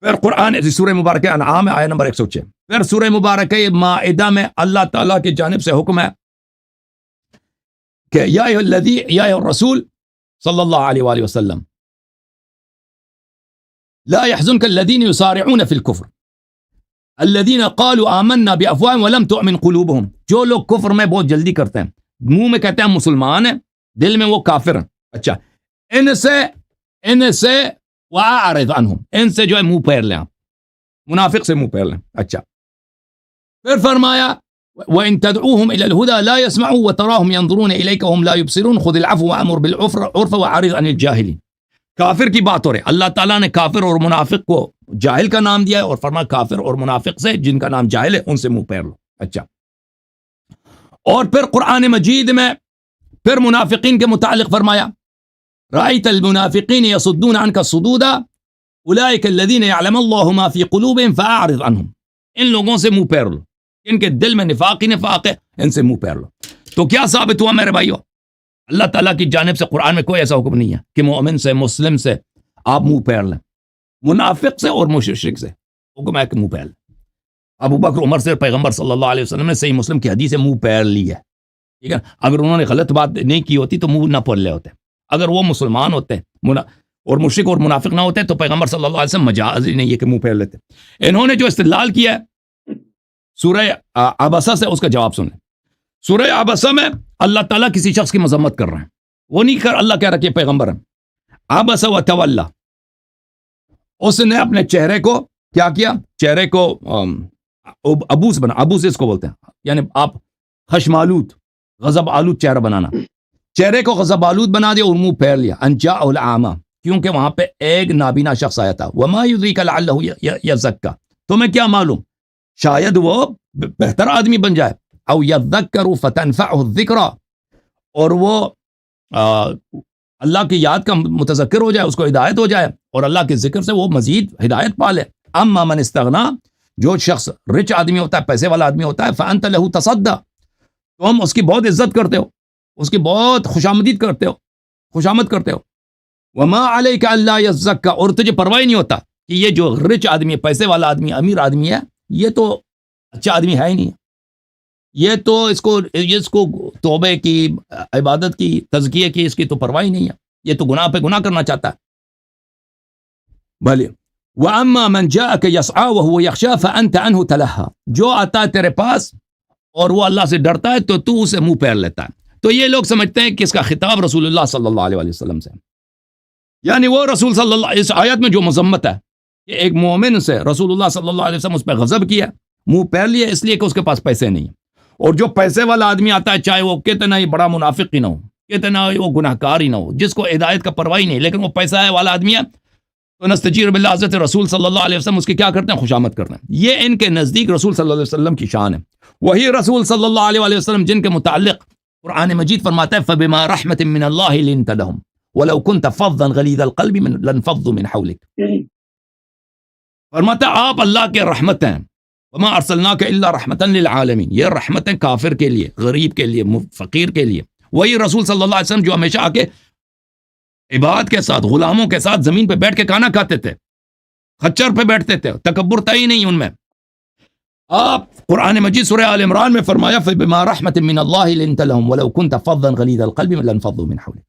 پھر قرآن سورہ مبارکہ انعام آیت نمبر 106. پھر سورہ مبارکہ مائدہ میں اللہ تعالیٰ کی جانب سے حکم ہے کہ یا ایھا الرسول صلی اللہ علیہ وآلہ وسلم لا يحزنك الذين يسارعون في الكفر الذين قالوا آمنا بأفواههم ولم تؤمن قلوبهم. جو لوگ کفر میں بہت جلدی کرتے ہیں، منہ میں کہتے ہیں ہم مسلمان ہیں، دل میں وہ کافر ہیں. اچھا ان سے وَأَعْرِضْ عَنْهُمْ، ان سے جو ہے منہ پھیر لیں، آپ منافق سے منہ پھیر لیں. اچھا پھر فرمایا وإن تدعوهم إلى الهدى لا يسمعوا وتراهم ينظرون إليك وهم لا يبصرون خذ العفو وأمر بالعرف وأعرض عن الجاهلين. کافر کی بات ہو رہی ہے. اللہ تعالیٰ نے کافر اور منافق کو جاہل کا نام دیا ہے اور فرمایا کافر اور منافق سے جن کا نام جاہل ہے ان سے منہ پھیر لو. اچھا, اور پھر قرآن مجید میں پھر منافقین کے متعلق فرمایا رأيت المنافقين يصدون عنك صدودا أولئك الذين يعلم الله ما في قلوبهم فأعرض عنهم. ان لوگوں سے منہ پھیر لو, ان کے دل میں نفاق ہی نفاق ہے, ان سے منہ پھیر لو. تو کیا ثابت ہوا میرے بھائیو, اللہ تعالیٰ کی جانب سے قرآن میں کوئی ایسا حکم نہیں ہے کہ مومن سے مسلم سے آپ منہ پھیر لیں, منافق سے اور مشرک سے حکم ہے کہ منہ پھیر لیں. ابو بکر عمر سے پیغمبر صلی اللہ علیہ وسلم نے صحیح مسلم کی حدیث سے منہ پھیر لی ہے, ٹھیک ہے. اگر انہوں نے غلط بات نہیں کی ہوتی تو منہ نہ پھیر لے ہوتے. اگر وہ مسلمان ہوتے اور مشرک اور منافق نہ ہوتے تو پیغمبر صلی اللہ علیہ وسلم مجاز ہی نہیں ہے کہ منہ پھیر لیتے. انہوں نے جو استدلال کیا ہے سورہ عبسہ سے, اس کا جواب سنیں. سورہ عبسہ میں اللہ تعالیٰ کسی شخص کی مذمت کر رہے ہیں, وہ نہیں کر اللہ کہہ رہا کہ پیغمبر ہیں. عبس و تولی, اس نے اپنے چہرے کو کیا کیا, چہرے کو ابوس بنا, ابوس اس کو بولتے ہیں, یعنی آپ خشمالود غضب آلود چہرہ بنانا, چہرے کو غضب آلود بنا دیا اور منہ پھیر لیا. انجاء العامہ, کیونکہ وہاں پہ ایک نابینا شخص آیا تھا. وما یدریک لعلہ یزکا, تمہیں کیا معلوم شاید وہ بہتر آدمی بن جائے. او یذکر فتنفعہ الذکرى, اور وہ اللہ کی یاد کا متذکر ہو جائے, اس کو ہدایت ہو جائے اور اللہ کے ذکر سے وہ مزید ہدایت پا لے. اما من استغنا, جو شخص رچ آدمی ہوتا ہے, پیسے والا آدمی ہوتا ہے, فانت لہ تصدی, تو ہم اس کی بہت عزت کرتے ہو, اس کی بہت خوشامدید کرتے ہو, خوشامد کرتے ہو. وما علیک الا یزکا, اور تجھے پرواہ نہیں ہوتا کہ یہ جو رچ آدمی ہے, پیسے والا آدمی, امیر آدمی ہے, یہ تو اچھا آدمی ہے ہی نہیں, یہ تو اس کو توبے کی, عبادت کی, تزکیے کی اس کی تو پرواہ ہی نہیں ہے, یہ تو گناہ پہ گناہ کرنا چاہتا ہے. بھلے وَأَمَّا مَنْ جَاءَكَ يَسْعَى وَهُوَ يَخْشَى فَأَنْتَ عَنْهُ تَلَهَّى, جو آتا ہے تیرے پاس اور وہ اللہ سے ڈرتا ہے تو تو اسے منہ پھیر لیتا ہے. تو یہ لوگ سمجھتے ہیں کہ اس کا خطاب رسول اللہ صلی اللہ علیہ وسلم سے, یعنی وہ رسول صلی اللہ, اس آیت میں جو مذمت ہے کہ ایک مومن سے رسول اللہ صلی اللہ علیہ وسلم اس پہ غضب کیا, منہ پھیر لیا اس لیے کہ اس کے پاس پیسے نہیں ہیں. اور جو پیسے والا آدمی آتا ہے, چاہے وہ کتنا ہی بڑا منافق ہی نہ ہو, کتنا ہی وہ گناہ کار ہی نہ ہو, جس کو ہدایت کا پرواہ ہی نہیں, لیکن وہ پیسہ والا آدمی ہے, تو نستجیر باللہ, حضرت رسول صلی اللہ علیہ وسلم اس کی کیا کرتے ہیں, خوشامد کرتے ہیں. یہ ان کے نزدیک رسول صلی اللہ علیہ وسلم کی شان ہے. وہی رسول صلی اللہ علیہ وسلم جن کے متعلق قرآن مجید فرماتا ہے فبما رحمت من اللہ لنت لهم ولو كنت فظا غلیظ القلب لانفضوا من حولك, فرماتا ہے آپ اللہ کے رحمت ہیں, وما ارسلناک الا رحمتا للعالمین, یہ رحمتیں کافر کے لیے, غریب کے لیے, فقیر کے لیے. وہی رسول صلی اللہ علیہ وسلم جو ہمیشہ آ کے عباد کے ساتھ, غلاموں کے ساتھ زمین پہ بیٹھ کے کھانا کھاتے تھے, خچر پہ بیٹھتے تھے, تکبر تھا ہی نہیں ان میں. آپ قرآن مجید سورہ آل عمران میں فرمایا فبما رحمت من اللہ لنت لهم ولو كنت فظا غلیظ القلب لانفضوا من حولك,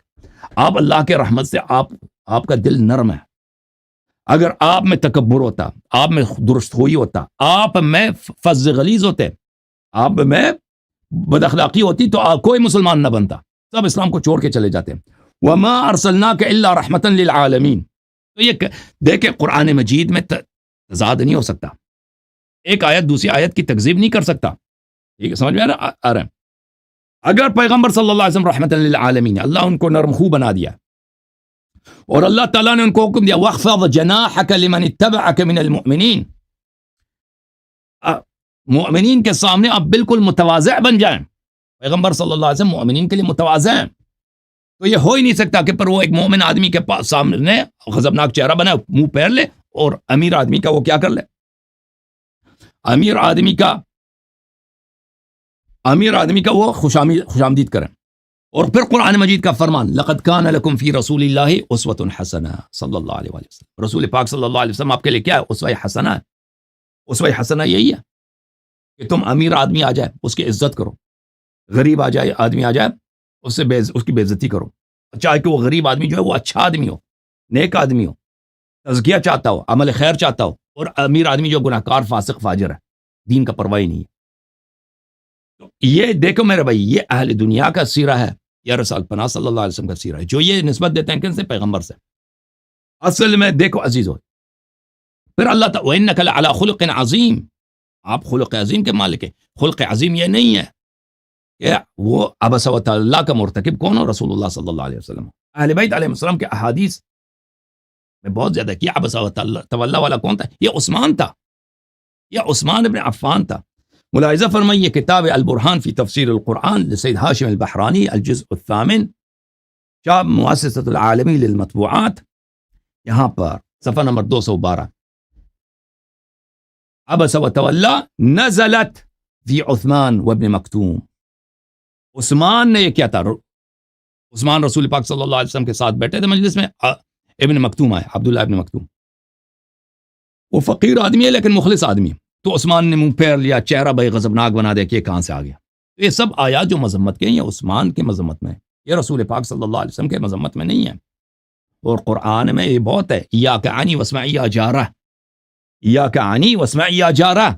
آپ اللہ کے رحمت سے آپ کا دل نرم ہے. اگر آپ میں تکبر ہوتا, آپ میں درست ہوئی ہوتا, آپ میں فظ غلیظ ہوتے, آپ میں بد اخلاقی ہوتی, تو کوئی مسلمان نہ بنتا, سب اسلام کو چھوڑ کے چلے جاتے. وما ارسلناک الا رحمتا للعالمین. تو یہ دیکھیں قرآن مجید میں تضاد نہیں ہو سکتا, ایک آیت دوسری آیت کی تکذیب نہیں کر سکتا, ٹھیک ہے, سمجھ میں آ رہا ہے. اگر پیغمبر صلی اللہ علیہ وسلم رحمتا للعالمین, اللہ ان کو نرم خو بنا دیا, اور اللہ تعالیٰ نے ان کو حکم دیا وَاخْفَضْ جَنَاحَكَ لِمَنِ اتَّبَعَكَ مِنَ الْمُؤْمِنِينَ, مؤمنین کے سامنے آپ بالکل متواضع بن جائیں. پیغمبر صلی اللہ علیہ وسلم مؤمنین کے لیے متواضع ہیں, تو یہ ہو ہی نہیں سکتا کہ پر وہ ایک مومن آدمی کے پاس سامنے غضبناک چہرہ بنائے, منہ پھیر لے, اور امیر آدمی کا وہ کیا کر لے, امیر آدمی کا وہ خوشامدید کریں. اور پھر قرآن مجید کا فرمان لقد کان لکم فی رسول اللہ اسوۃ حسنہ صلی اللہ علیہ وسلم, رسول پاک صلی اللہ علیہ وسلم آپ کے لیے کیا ہے, اسوہ حسنہ ہے. اسوہ حسنہ یہی ہے کہ تم امیر آدمی آ جائے اس کی عزت کرو, غریب آدمی آ جائے اس کی بے عزتی کرو, چاہے کہ وہ غریب آدمی جو ہے وہ اچھا آدمی ہو, نیک آدمی ہو, تزکیہ چاہتا ہو, عمل خیر چاہتا ہو, اور امیر آدمی جو گناہ کار فاسق فاجر ہے, دین کا پرواہ ہی نہیں ہے. تو یہ دیکھو میرے بھائی, یہ اہل دنیا کا سیرہ ہے, یا رسول پناہ صلی اللہ علیہ وسلم کا سیرہ ہے, جو یہ نسبت دیتے ہیں کن سے, پیغمبر سے. اصل میں دیکھو عزیزو, پھر اللہ تعالیٰ وَإِنَّكَ لَعَلَىٰ خُلُقٍ عَظِيمٍ, آپ خلق عظیم کے مالک ہیں. خلق عظیم یہ نہیں ہے کہ وہ عبس و تولّیٰ کا مرتکب کون ہو؟ رسول اللہ صلی اللہ علیہ وسلم. اہل بیت علیہ السلام کے احادیث میں بہت زیادہ کیا عبس و تولّیٰ والا کون تھا؟ یہ عثمان تھا، یہ عثمان ابن عفان تھا. ملاحظہ فرمائیے کتاب البرہان فی تفسیر القرآن لسید ہاشم البحرانی الجزء الثامن شاب مؤسسۃ العالمی للمطبوعات، یہاں پر صفحہ نمبر 212 عبس و تولیٰ نزلت فی عثمان وابن مکتوم. عثمان نے یہ کیا تھا؟ عثمان رسول پاک صلی اللہ علیہ وسلم کے ساتھ بیٹھے تھے مجلس میں، ابن مکتوم آئے، عبداللہ ابن مکتوم. وہ فقیر آدمی ہے لیکن مخلص آدمی ہے. تو عثمان نے منہ پھیر لیا، چہرہ بھائی غضبناک بنا دیا کہ یہ کہاں سے آ گیا. یہ سب آیات جو مذمت کے ہیں یہ عثمان کے مذمت میں، یہ رسول پاک صلی اللہ علیہ وسلم کے مذمت میں نہیں ہے. اور قرآن میں یہ بہت ہے، ایاک عنی واسمع یا جارہ، ایاک عنی واسمع یا جارہ.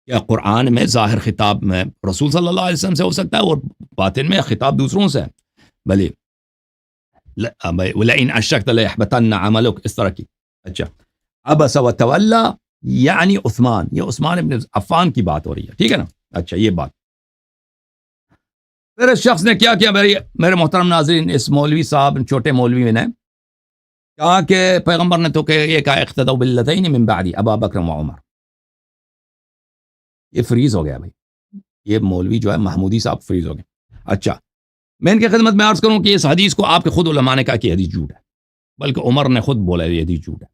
یا قرآن میں ظاہر خطاب میں رسول صلی اللہ علیہ وسلم سے ہو سکتا ہے اور باطن میں خطاب دوسروں سے ہے. بھلے وَلَئِنْ أَشْرَكْتَ لَيَحْبَطَنَّ عَمَلُكَ، اس طرح کی. اچھا، عبس و تولیٰ یعنی عثمان، یہ عثمان ابن عفان کی بات ہو رہی ہے، ٹھیک ہے نا. اچھا، یہ بات. پھر اس شخص نے کیا کیا میرے محترم ناظرین؟ اس مولوی صاحب، چھوٹے مولوی نے کہا کہ پیغمبر نے تو کہ یہ کہا اقتدوا باللذین من بعدی ابا بکر و عمر. یہ فریز ہو گیا بھائی، یہ مولوی جو ہے محمودی صاحب فریز ہو گئے. اچھا، میں ان کی خدمت میں عرض کروں کہ اس حدیث کو آپ کے خود علماء نے کہا کہ حدیث جھوٹ ہے، بلکہ عمر نے خود بولا یہ حدیث جھوٹ ہے.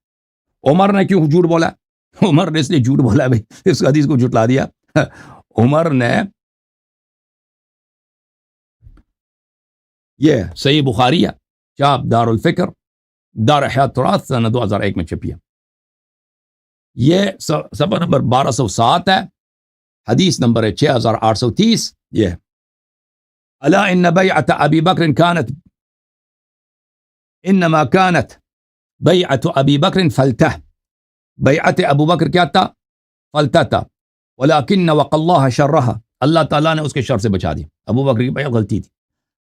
عمر نے کیوں جھوٹ بولا؟ عمر نے اس لیے جھوٹ بولا بھائی، اس حدیث کو جھٹلا دیا. عمر نے یہ صحیح بخاری ہے، چاپ دار الفکر دار حیات تراث سنہ 2001 میں چھپی ہے. یہ صفحہ نمبر 1207 ہے، حدیث نمبر 6830. یہ الا ان بیعت ابی بکر كانت انما كانت بیعت ابی بکر فلتہ. بیعت ابو بکر کیا تھا؟ فلتہ تھا. ولكن وقى الله شرها، اللہ تعالیٰ نے اس کے شر سے بچا دی. ابو بکر کی بیعت غلطی تھی.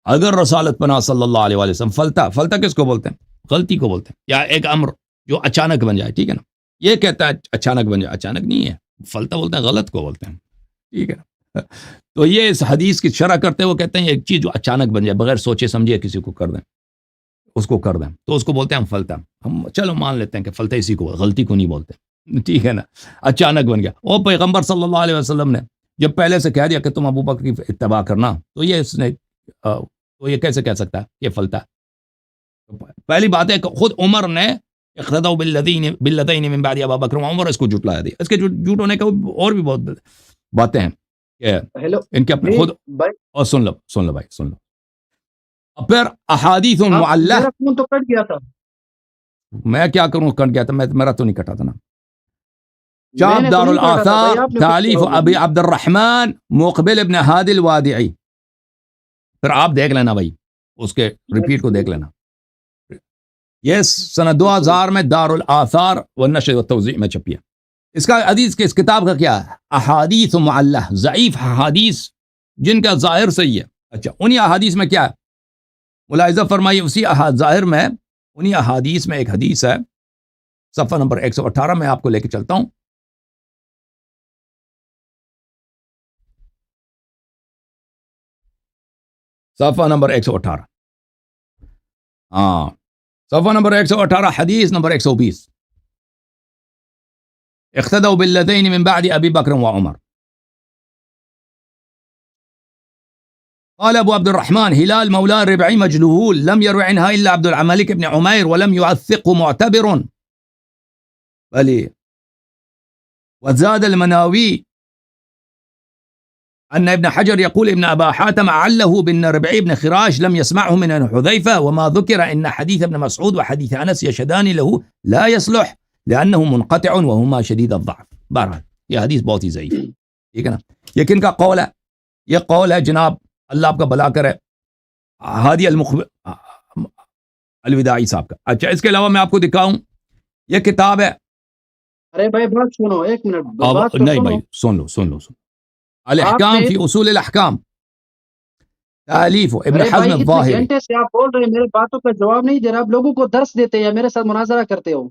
اگر رسالت پناہ صلی اللہ علیہ وسلم فلتہ کس کو بولتے ہیں؟ غلطی کو بولتے ہیں، یا ایک امر جو اچانک بن جائے، ٹھیک ہے نا. یہ کہتا ہے اچانک بن جائے، اچانک نہیں ہے. فلتہ بولتے ہیں، غلط کو بولتے ہیں، ٹھیک ہے نا. تو یہ اس حدیث کی شرح کرتے وہ کہتے ہیں ایک چیز جو اچانک بن جائے، بغیر سوچے سمجھے کسی کو کر دیں، اس کو کر دیں، تو اس کو بولتے ہیں ہم فلتہ. ہم چلو مان لیتے ہیں کہ فلتہ اسی کو، غلطی کو نہیں بولتے، ٹھیک ہے نا. اچانک بن گیا. اور پیغمبر صلی اللہ علیہ وسلم نے جب پہلے سے کہہ دیا کہ تم ابو بکر کی اتباع کرنا، تو یہ اس نے تو یہ کیسے کہہ سکتا ہے یہ فلتہ؟ پہلی بات ہے کہ خود عمر نے اقتدوا باللذین من بعد ابا بکر و عمر، اس کو جھٹلایا دیا. اس کے جھوٹ ہونے کا اور بھی بہت باتیں ہیں کہ ان کے اپنے خود. اور سن لو بھائی، سن لو. پھر احادیث معلہ. فون تو کٹ گیا تھا. میں کیا کروں، کٹ گیا تھا؟ میرا تو نہیں کٹا تھا نا. چاپ دار الاثار تالیف ابی عبد الرحمن مقبل ابن ہادی الوادعی. پھر آپ دیکھ لینا بھائی، اس کے ریپیٹ کو دیکھ لینا. یہ سنہ 2000 میں دار الاثار والنشر والتوزیع میں چھپی ہے. اس کا حدیث کے اس کتاب کا کیا ہے؟ احادیث معلہ، ضعیف احادیث جن کا ظاہر صحیح ہے. اچھا، انہی احادیث میں کیا ہے؟ ملاحظہ فرمائیے، اسی ظاہر میں انہی احادیث میں ایک حدیث ہے، صفحہ نمبر 118 میں آپ کو لے کے چلتا ہوں. صفحہ نمبر 118، ہاں صفحہ نمبر 118، حدیث نمبر 120. اقتدوا باللذین من بعد ابی بکر و عمر. قال ابو عبد الرحمن هلال مولى الربعي مجلول لم يروي عنها الا عبد الملك بن عمير ولم يوثق معتبر. بلي وزاد المناوي أن ابن حجر يقول ابن أبا حاتم عله بن ربعي بن خراش لم يسمعه من حذيفة، وما ذكر إن حديث ابن مسعود وحديث أنس يشهدان له لا يصلح لأنه منقطع وهما شديد الضعف. بہرحال یہ حدیث بہت ہی ضعیف ہے، ٹھیک ہے نا. یہ کن کا قول ہے؟ یہ قول ہے جناب، اللہ آپ کا بھلا کرے، ہادی الوداعی صاحب کا. اچھا، اس کے علاوہ میں آپ کو دکھاؤں، یہ کتاب ہے. ارے بھائی بات سنو، ایک منٹ. نہیں بھائی، سن لو. الاحکام فی اصول الاحکام تالیف ابن حزم الظاہری. گھنٹے سے آپ بول رہے ہیں، میرے باتوں کا جواب نہیں دے رہا. آپ لوگوں کو درس دیتے یا میرے ساتھ مناظرہ کرتے ہو؟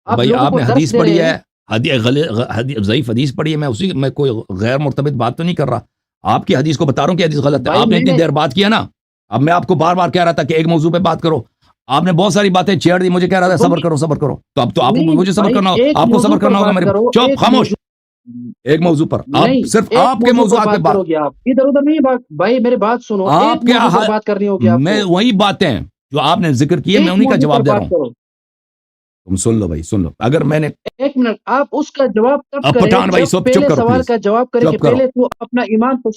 بھائی آپ نے حدیث پڑھی ہے، ضعیف حدیث پڑھی ہے، میں کوئی غیر مرتبط بات تو نہیں کر رہا، آپ کی حدیث کو بتا رہا ہوں کہ حدیث غلط ہے. بھائی آپ نے میں اتنی نے دیر بات کیا نا، اب میں آپ کو بار بار کہہ رہا تھا کہ ایک موضوع پہ بات کرو، آپ نے بہت ساری باتیں چھیڑ دی، مجھے کہہ رہا تھا صبر کرو صبر کرو، تو اب تو آپ نہیں مجھے صبر بھائی، کرنا ایک آپ کو موضوع صبر پر کرنا ہوگا بات میرے. کرو، چپ ایک خاموش. موضوع ایک موضوع پر آپ نہیں، صرف ایک آپ کے موضوع پر موضوعات پہ بات کرو گے آپ، ادھر ادھر نہیں بات. بھائی میری بات سنو، آپ ایک کیا موضوع پر بات کرنی ہوگی آپ میں کو، وہی باتیں جو آپ نے ذکر کی ہے میں ایک انہیں کا موضوع پر جواب دے رہا بات ہوں. کرو. تم سن لو بھائی، سن لو. اگر میں نے ایک منٹ، آپ اس کا جواب تب اب کریں پٹھان بھائی جب چپ پہلے کرو سوال پلیز، کا جواب کرے کہ چپ کرو. پہلے تو اپنا ایمان کو.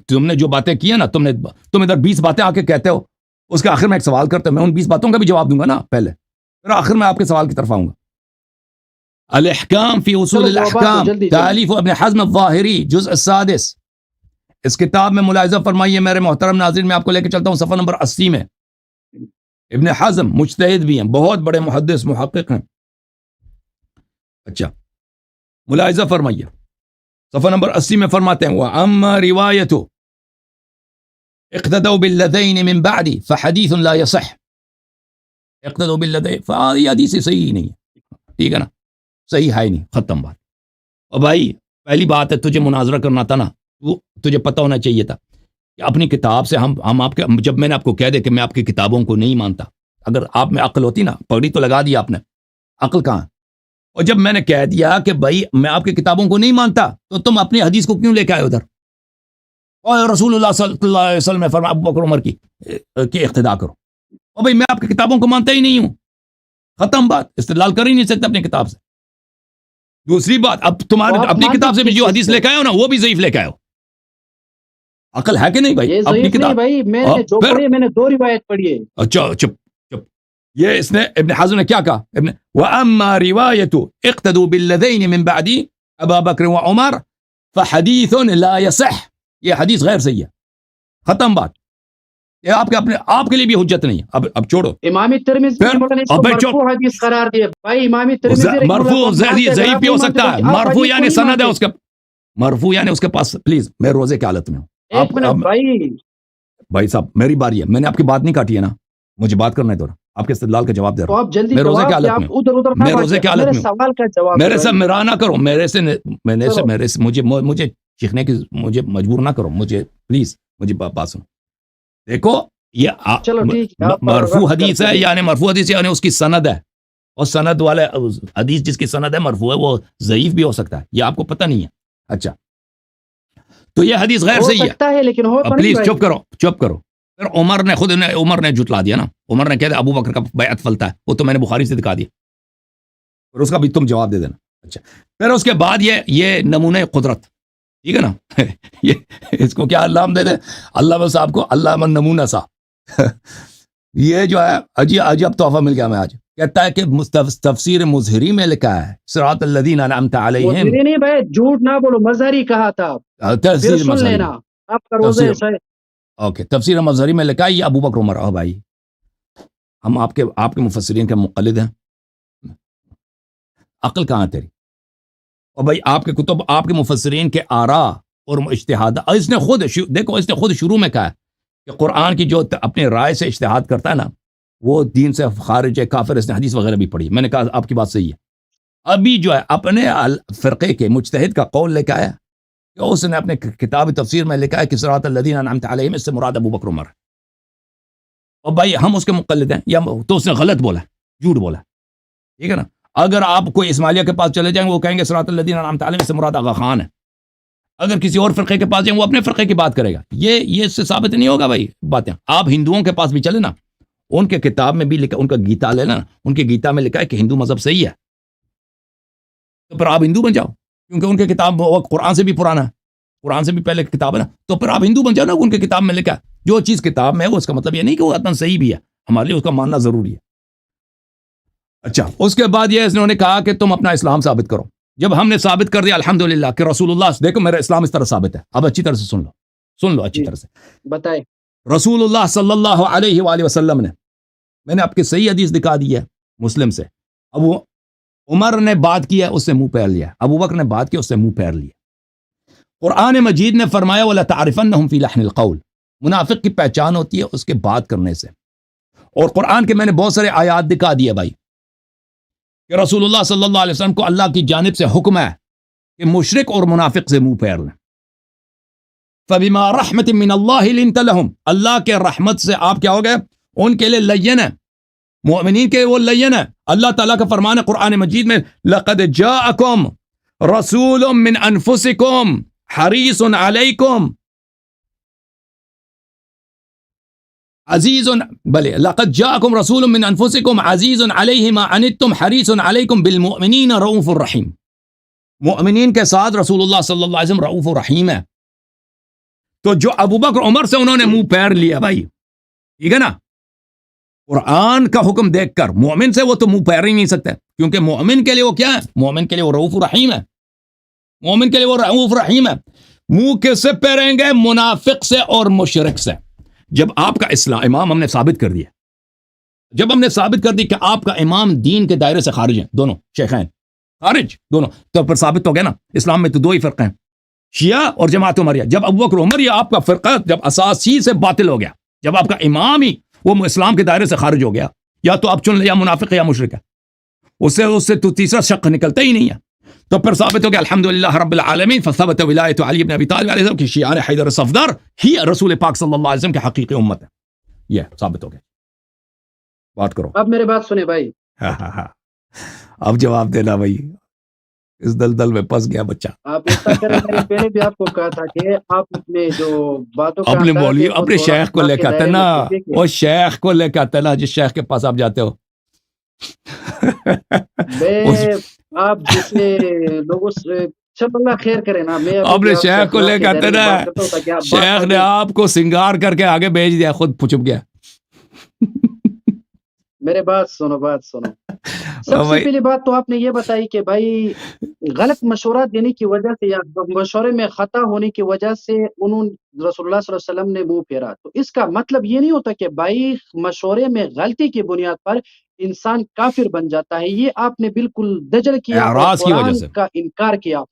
تم نے جو باتیں کی ہیں نا، تم ادھر 20 باتیں آ کے کہتے ہو، اس کے آخر میں ایک سوال کرتے ہو، میں ان 20 باتوں کا بھی جواب دوں گا نا پہلے، پھر آخر میں آپ کے سوال کی طرف آؤں گا. الاحکام فی اصول چلو جوابات دو الاحکام جلدی جلدی. تالیف ابن حزم الظاہری جزء السادس. اس کتاب میں ملاحظہ فرمائیے میرے محترم ناظرین، میں آپ کو لے کے چلتا ہوں صفحہ نمبر 80 میں. ابن حزم مجتہد بھی ہیں، بہت بڑے محدث محقق ہیں. اچھا ملاحظہ فرمائیے، صفحہ نمبر 80 میں فرماتے ہیں وَأَمَّا رِوَایَتُ اقتدوا بالذین من بعد فحدیث لا یصح. اقتدوا بالذین، یہ حدیث صحیح ہی نہیں ہے، ٹھیک ہے نا، صحیح ہے ہی نہیں، ختم بات. اور بھائی پہلی بات ہے، تجھے مناظرہ کرنا تھا نا، تجھے پتہ ہونا چاہیے تھا کہ اپنی کتاب سے ہم آپ کے، جب میں نے آپ کو کہہ دے کہ میں آپ کی کتابوں کو نہیں مانتا، اگر آپ میں عقل ہوتی نا، پگڑی تو لگا دی آپ نے، عقل کہاں؟ اور جب میں نے کہہ دیا کہ بھائی میں آپ کی کتابوں کو نہیں مانتا، تو تم اپنی حدیث کو کیوں لے کے آئے ادھر؟ اور رسول اللہ صلی اللہ علیہ وسلم نے فرمایا ابو بکر عمر کی اقتداء کرو. اور بھائی میں آپ کی کتابوں کو مانتا ہی نہیں ہوں، ختم بات، استدلال کر ہی نہیں سکتا اپنی کتاب سے. دوسری بات، اب تمہارے تو آپ اپنی مانتے کتاب سے بھی کس جو چیز حدیث کو؟ لے کے آئے ہو نا، وہ بھی ضعیف لے کے آئے ہو. عقل ہے کہ نہیں بھائی؟ یہ اپنی ضعیف نہیں کتاب. بھائی، میں نے جو پھر پڑھی ہے میں نے 2 روایت پڑھی ہے. اچھا چپ چپ، یہ اس نے ابن حزم نے کیا کہا؟ وَأَمَّا رِوَایَةُ اقْتَدُوا بِالَّذَيْنِ مِن بَعْدِ أَبَا بَكْرٍ وَعُمَرَ فَحَدِيثٌ لَا يَصِحُّ. یہ حدیث غیر صحیح ہے، ختم بات. یہ آپ کے لیے بھی حجت نہیں ہے. اب چھوڑو. امام ترمذی پھر رحمہ اللہ نے اس اب کو بھائی مرفوع چپ، حدیث قرار دیا. بھائی امام ترمذی رحمہ اللہ مرفوع کو آپ مانتے، اگر ضعیف آپ بھی نہیں ہو مانتے سکتا تو ہے، کہ آپ مرفوع حدیث کو یعنی نہیں سند ہے مانتے. اس کے، مرفوع یعنی اس کے پاس. پلیز میں روزے کی حالت میں ہوں. ایک منٹ بھائی صاحب میری باری ہے، میں نے آپ کی بات نہیں کاٹی ہے نا، مجھے بات کرنا ہے تو آپ کے استدلال کا جواب دے رہا تو ہوں. آپ جلدی میں روزے کی جواب دیں، حالت میں آپ ہوں، ادھر ادھر نہ میں روزے بھاگیں، کی آپ حالت میرے میں ہوں. سوال کا جواب میرے دیں سے بھائی. میرا نہ کرو، چلو مجھے چیخنے کی، مجھے مجبور نہ کرو، مجھے پلیز مجھے بات سنو. دیکھو یہ چلو ٹھیک ہے، آپ پر مرفوع رحم حدیث کرتے ہے، ہیں. یعنی مرفوع حدیث یعنی اس کی سند ہے، اور سند والے حدیث جس کی سند ہے مرفوع ہے، وہ ضعیف بھی ہو سکتا ہے، یہ آپ کو پتہ نہیں ہے. اچھا تو یہ حدیث غیر ہو صحیح ہے. سکتا ہے لیکن ہو تو اب نہیں پلیز بھائی. چپ کرو. پھر عمر نے جھٹلا دیا نا، عمر نے کہہ دیا ابو بکر کا بیعت فلتا ہے، وہ تو میں نے بخاری سے دکھا دیا، پھر اس کا بھی تم جواب دے دینا. اچھا پھر اس کے بعد یہ نمونہ قدرت، ٹھیک ہے نا یہ اس کو کیا نام دے دیں، اللہ صاحب کو علامہ نمونہ صاحب یہ جو ہے عجیب تحفہ مل گیا میں آج. کہتا ہے کہ تفسیر مظہری میں لکھا ہے صراط الذین انعمت علیہم. مظہری نہیں بھائی، جھوٹ نہ بولو، مظہری کہا تھا، پھر تفسیر سن مظہری لینا میں، آپ کا روزہ تفسیر ہے. اوکے، تفسیر مظہری میں لکھا ہے یہ ابو بکر عمر. بھائی ہم آپ کے مفسرین کے مقلد ہیں، عقل کہاں تیری؟ اور بھائی آپ کے کتب، آپ کے مفسرین کے آراء اور اجتہاد، اس نے خود دیکھو، اس نے خود شروع میں کہا ہے کہ قرآن کی جو اپنے رائے سے اجتہاد کرتا ہے نا، وہ دین سے خارج ہے، کافر. اس نے حدیث وغیرہ بھی پڑھی. میں نے کہا آپ کی بات صحیح ہے. ابھی جو ہے اپنے فرقے کے مجتہد کا قول لے کے آیا کہ اس نے اپنے کتاب تفسیر میں لکھا ہے کہ صراط الذین انعمت علیہم، اس سے مراد ابو بکر عمر. اور بھائی ہم اس کے مقلد ہیں، یا تو اس نے غلط بولا، جھوٹ بولا، ٹھیک ہے نا. اگر آپ کوئی اسماعیلیہ کے پاس چلے جائیں وہ کہیں گے صراط الذین انعمت علیہم، اس سے مراد آغا خان ہے. اگر کسی اور فرقے کے پاس جائیں وہ اپنے فرقے کی بات کرے گا. یہ اس سے ثابت نہیں ہوگا بھائی باتیں. آپ ہندوؤں کے پاس بھی چلے نا، ان کے کتاب میں بھی لکھا، ان کا گیتا لے نا، ان کے گیتا میں لکھا ہے کہ ہندو مذہب صحیح ہے، تو پھر آپ ہندو بن جاؤ، کیونکہ ان کے کتاب وہ قرآن سے بھی پرانا ہے، قرآن سے بھی پہلے کتاب ہے نا، تو پھر آپ ہندو بن جاؤ نا. ان کے کتاب میں لکھا ہے، جو چیز کتاب میں ہے وہ اس کا مطلب یہ نہیں کہ وہ اتنا صحیح بھی ہے، ہمارے لیے اس کا ماننا ضروری ہے. اچھا اس کے بعد یہ انہوں نے کہا کہ تم اپنا اسلام ثابت کرو. جب ہم نے ثابت کر دیا الحمدللہ کہ رسول اللہ، دیکھو میرا اسلام اس طرح ثابت ہے. اب اچھی طرح سے سن لو اچھی طرح سے. بتائیں. رسول اللہ صلی اللہ علیہ وآلہ وسلم نے، میں نے آپ کی صحیح حدیث دکھا دی ہے مسلم سے، ابو عمر نے بات کی ہے اس سے منہ پھیر لیا، ابو بکر نے بات کی اس سے منہ پھیر لیا. قرآن مجید نے فرمایا وَلَتَعْرِفَنَّهُمْ فِي لَحْنِ الْقَوْلِ، منافق کی پہچان ہوتی ہے اس کے بات کرنے سے. اور قرآن کے میں نے بہت سارے آیات دکھا دیے بھائی کہ رسول اللہ صلی اللہ علیہ وسلم کو اللہ کی جانب سے حکم ہے کہ مشرک اور منافق سے منہ پھیر لیں. فبما رحمت من اللہ لنت لہم، اللہ کے رحمت سے آپ کیا ہو گئے؟ ان کے لیے لین ہے، مؤمنین کے وہ لین ہے. اللہ تعالیٰ کا فرمان ہے قرآن مجید میں، لقد جاءکم رسول من انفسکم حریص علیکم عزیز، بلے لقد جاءکم رسول من انفسکم عزیز علیہ ما عنتم حریص علیکم بالمؤمنین رؤوف الرحیم. مؤمنین کے ساتھ رسول اللہ صلی اللہ علیہ وسلم رؤوف الرحیم ہے. تو جو ابو بکر عمر سے انہوں نے منہ پھیر لیا بھائی، ٹھیک ہے نا، قرآن کا حکم دیکھ کر مومن سے وہ تو منہ پھیر ہی نہیں سکتے، کیونکہ مومن کے لیے وہ کیا ہے؟ مومن کے لیے وہ رؤوف الرحیم ہے. مومن کے لیے وہ رؤوف الرحیم ہے. منہ کس سے پھیریں گے؟ منافق سے اور مشرک سے. جب آپ کا امام ہم نے ثابت کر دیا، جب ہم نے ثابت کر دی کہ آپ کا امام دین کے دائرے سے خارج ہیں، دونوں شیخین خارج دونوں، تو پھر ثابت ہو گیا نا. اسلام میں تو دو ہی فرقے ہیں، شیعہ اور جماعت عمریہ. جب ابو بکر عمر یا آپ کا فرقہ جب اساسی سے باطل ہو گیا، جب آپ کا امام ہی وہ اسلام کے دائرے سے خارج ہو گیا، یا تو آپ چن لیں یا منافق یا مشرک ہے، اس سے تو تیسرا شق نکلتا ہی نہیں ہے. تو پھر ثابت ہو گیا الحمدللہ رب العالمین فثبت ولایت علی بن ابی طالب علیہ السلام کی شیعہ حیدر صفدر ہی رسول پاک صلی اللہ علیہ وسلم کے حقیقی امت ہے. یہ ثابت ہو گیا. بات کرو اب میرے بات سنیں بھائی. اب جواب دینا بھائی، اس دلدل میں پھنس گیا بچہ. آپ ایسا کریں، میں نے پہلے بھی آپ کو کہا تھا کہ آپ اپنے جو باتوں کا اپنے انداز ہے مولوی وہ اپنے تھوڑا شیخ کو اخلاق لے کے کے آتے دائرے نا، میں رکھیے. وہ شیخ کو لے کے آتے نا، جس شیخ کے پاس آپ جاتے ہو. میں آپ جیسے لوگوں سے چل اللہ خیر کرے نا، میں ابھی بھی اپنے آپ سے شیخ کو لے اخلاق کے کے آتے دائرے میں نا، بات کرتا ہوں تاکہ آپ بات شیخ نے سمجھیں. آپ کو سنگار کر کے آگے بھیج دیا، خود چھپ گیا. میرے بات سنو. سب سے پہلی بات تو آپ نے یہ بتائی کہ بھائی غلط مشورہ دینے کی وجہ سے یا مشورے میں خطا ہونے کی وجہ سے انہوں رسول اللہ صلی اللہ علیہ وسلم نے منہ پھیرا. تو اس کا مطلب یہ نہیں ہوتا کہ بھائی مشورے میں غلطی کی بنیاد پر انسان کافر بن جاتا ہے. یہ آپ نے بالکل دجل کیا اور اعراض کی وجہ قرآن سے کا انکار کیا.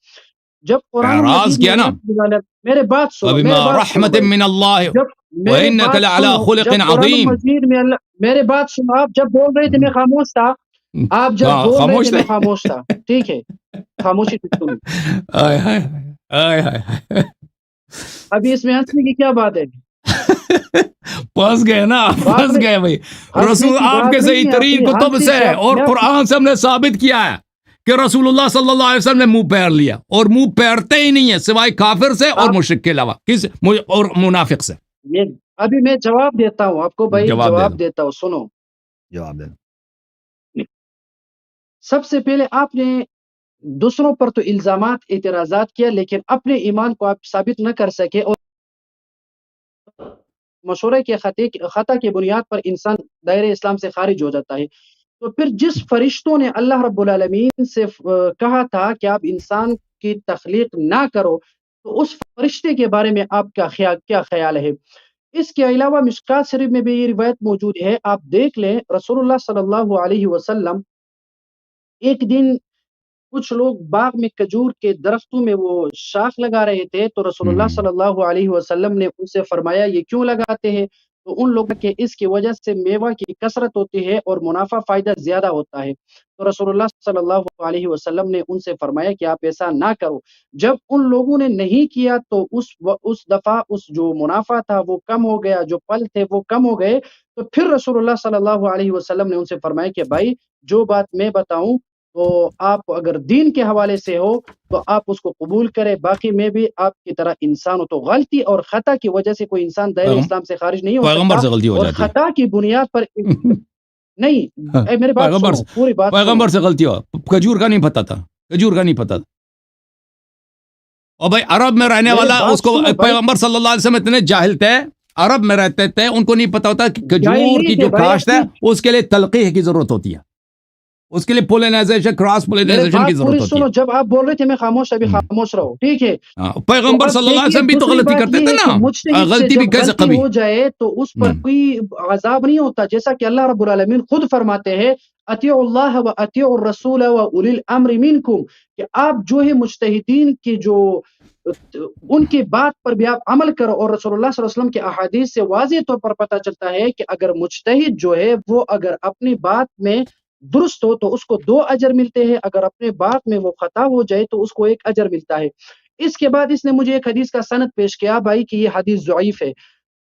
جب قرآن اعراض مجید کیا میں نا، میرے بات سنو فبما رحمت بھائی. من اللہ جب میرے وانک بات لعلی سنو، خلق جب قرآن عظیم. مجید میں میرے بات سنو، آپ جب بول رہے تھے میں خاموش تھا. آپ جب بول رہے تھے خاموش میں تھے. خاموش تھا. ٹھیک ہے، خاموشی سے سنو. آئے ہائے آئے ہائے. ابھی اس میں ہنسنے کی کیا بات ہے؟ پھنس گئے نا، بات پھنس میں گئے بھائی. ہنسنے رسول کی آپ بات کے نہیں صحیح ہے. ترین اپنی کتب ہنسی سے سے اور قرآن سے ہم نے ثابت کیا ہے کہ رسول اللہ صلی اللہ علیہ وسلم نے منہ پھیر لیا، اور منہ پھیرتے ہی نہیں ہے سوائے کافر سے اور مشرک کے علاوہ، کس اور منافق سے. ابھی میں جواب دیتا ہوں آپ کو بھائی، جواب دیتا ہوں. سنو، جواب دینا. سب سے پہلے آپ نے دوسروں پر تو الزامات اعتراضات کیا، لیکن اپنے ایمان کو آپ ثابت نہ کر سکے، اور مشورے کے خطا کی بنیاد پر انسان دائرہ اسلام سے خارج ہو جاتا ہے. تو پھر جس فرشتوں نے اللہ رب العالمین سے کہا تھا کہ آپ انسان کی تخلیق نہ کرو، تو اس فرشتے کے بارے میں آپ کا کیا خیال ہے؟ اس کے علاوہ مشکات شریف میں بھی یہ روایت موجود ہے، آپ دیکھ لیں. رسول اللہ صلی اللہ علیہ وسلم ایک دن کچھ لوگ باغ میں کھجور کے درختوں میں وہ شاخ لگا رہے تھے، تو رسول اللہ صلی اللہ علیہ وسلم نے ان سے فرمایا یہ کیوں لگاتے ہیں؟ تو ان لوگوں کے اس کی وجہ سے میوہ کی کثرت ہوتی ہے اور منافع فائدہ زیادہ ہوتا ہے. تو رسول اللہ صلی اللہ علیہ وسلم نے ان سے فرمایا کہ آپ ایسا نہ کرو. جب ان لوگوں نے نہیں کیا تو اس دفعہ اس جو منافع تھا وہ کم ہو گیا، جو پھل تھے وہ کم ہو گئے. تو پھر رسول اللہ صلی اللہ علیہ وسلم نے ان سے فرمایا کہ بھائی جو بات میں بتاؤں تو آپ اگر دین کے حوالے سے ہو تو آپ اس کو قبول کریں، باقی میں بھی آپ کی طرح انسان ہوں. تو غلطی اور خطا کی وجہ سے کوئی انسان دائرہ اسلام سے خارج نہیں ہو پیغمبر سے سکتا، غلطی ہو اور جاتی ہے. خطا کی بنیاد پر نہیں. میری بات سنو، پوری بات سنو. پیغمبر سے غلطی ہو، کھجور کا نہیں پتا تھا، کھجور کا نہیں پتا تھا. اور بھائی عرب میں رہنے والا اس کو پیغمبر صلی اللہ علیہ وسلم اتنے جاہل تھے، عرب میں رہتے تھے، ان کو نہیں پتا ہوتا کہ کھجور کی جو کاشت ہے اس کے لیے تلقیح کی ضرورت ہوتی ہے، اس کے لیے پولینائزیشن، کراس پولینائزیشن کی ضرورت ہوتی ہے. جب آپ بول رہے تھے میں خاموش، ابھی خاموش رہو، ٹھیک ہے. پیغمبر صلی اللہ علیہ وسلم بھی تو غلطی کرتے تھے نا، غلطی بھی کیسے کبھی ہو جائے تو اس پر کوئی عذاب نہیں ہوتا، جیسا کہ اللہ رب العالمین خود فرماتے ہیں اطیعوا اللہ و اطیعوا الرسول و اولی الامر منکم، کہ آپ جو ہے مجتہدین کی جو ان کی بات پر بھی آپ عمل کرو. اور رسول اللہ صلی اللہ علیہ وسلم کے احادیث سے واضح طور پر پتہ چلتا ہے کہ اگر مجتہد جو ہے وہ اگر اپنی بات میں درست ہو تو اس کو 2 اجر ملتے ہیں، اگر اپنے بات میں وہ خطا ہو جائے تو اس کو 1 اجر ملتا ہے۔ اس کے بعد اس نے مجھے ایک حدیث کا سند پیش کیا بھائی کہ یہ حدیث ضعیف ہے۔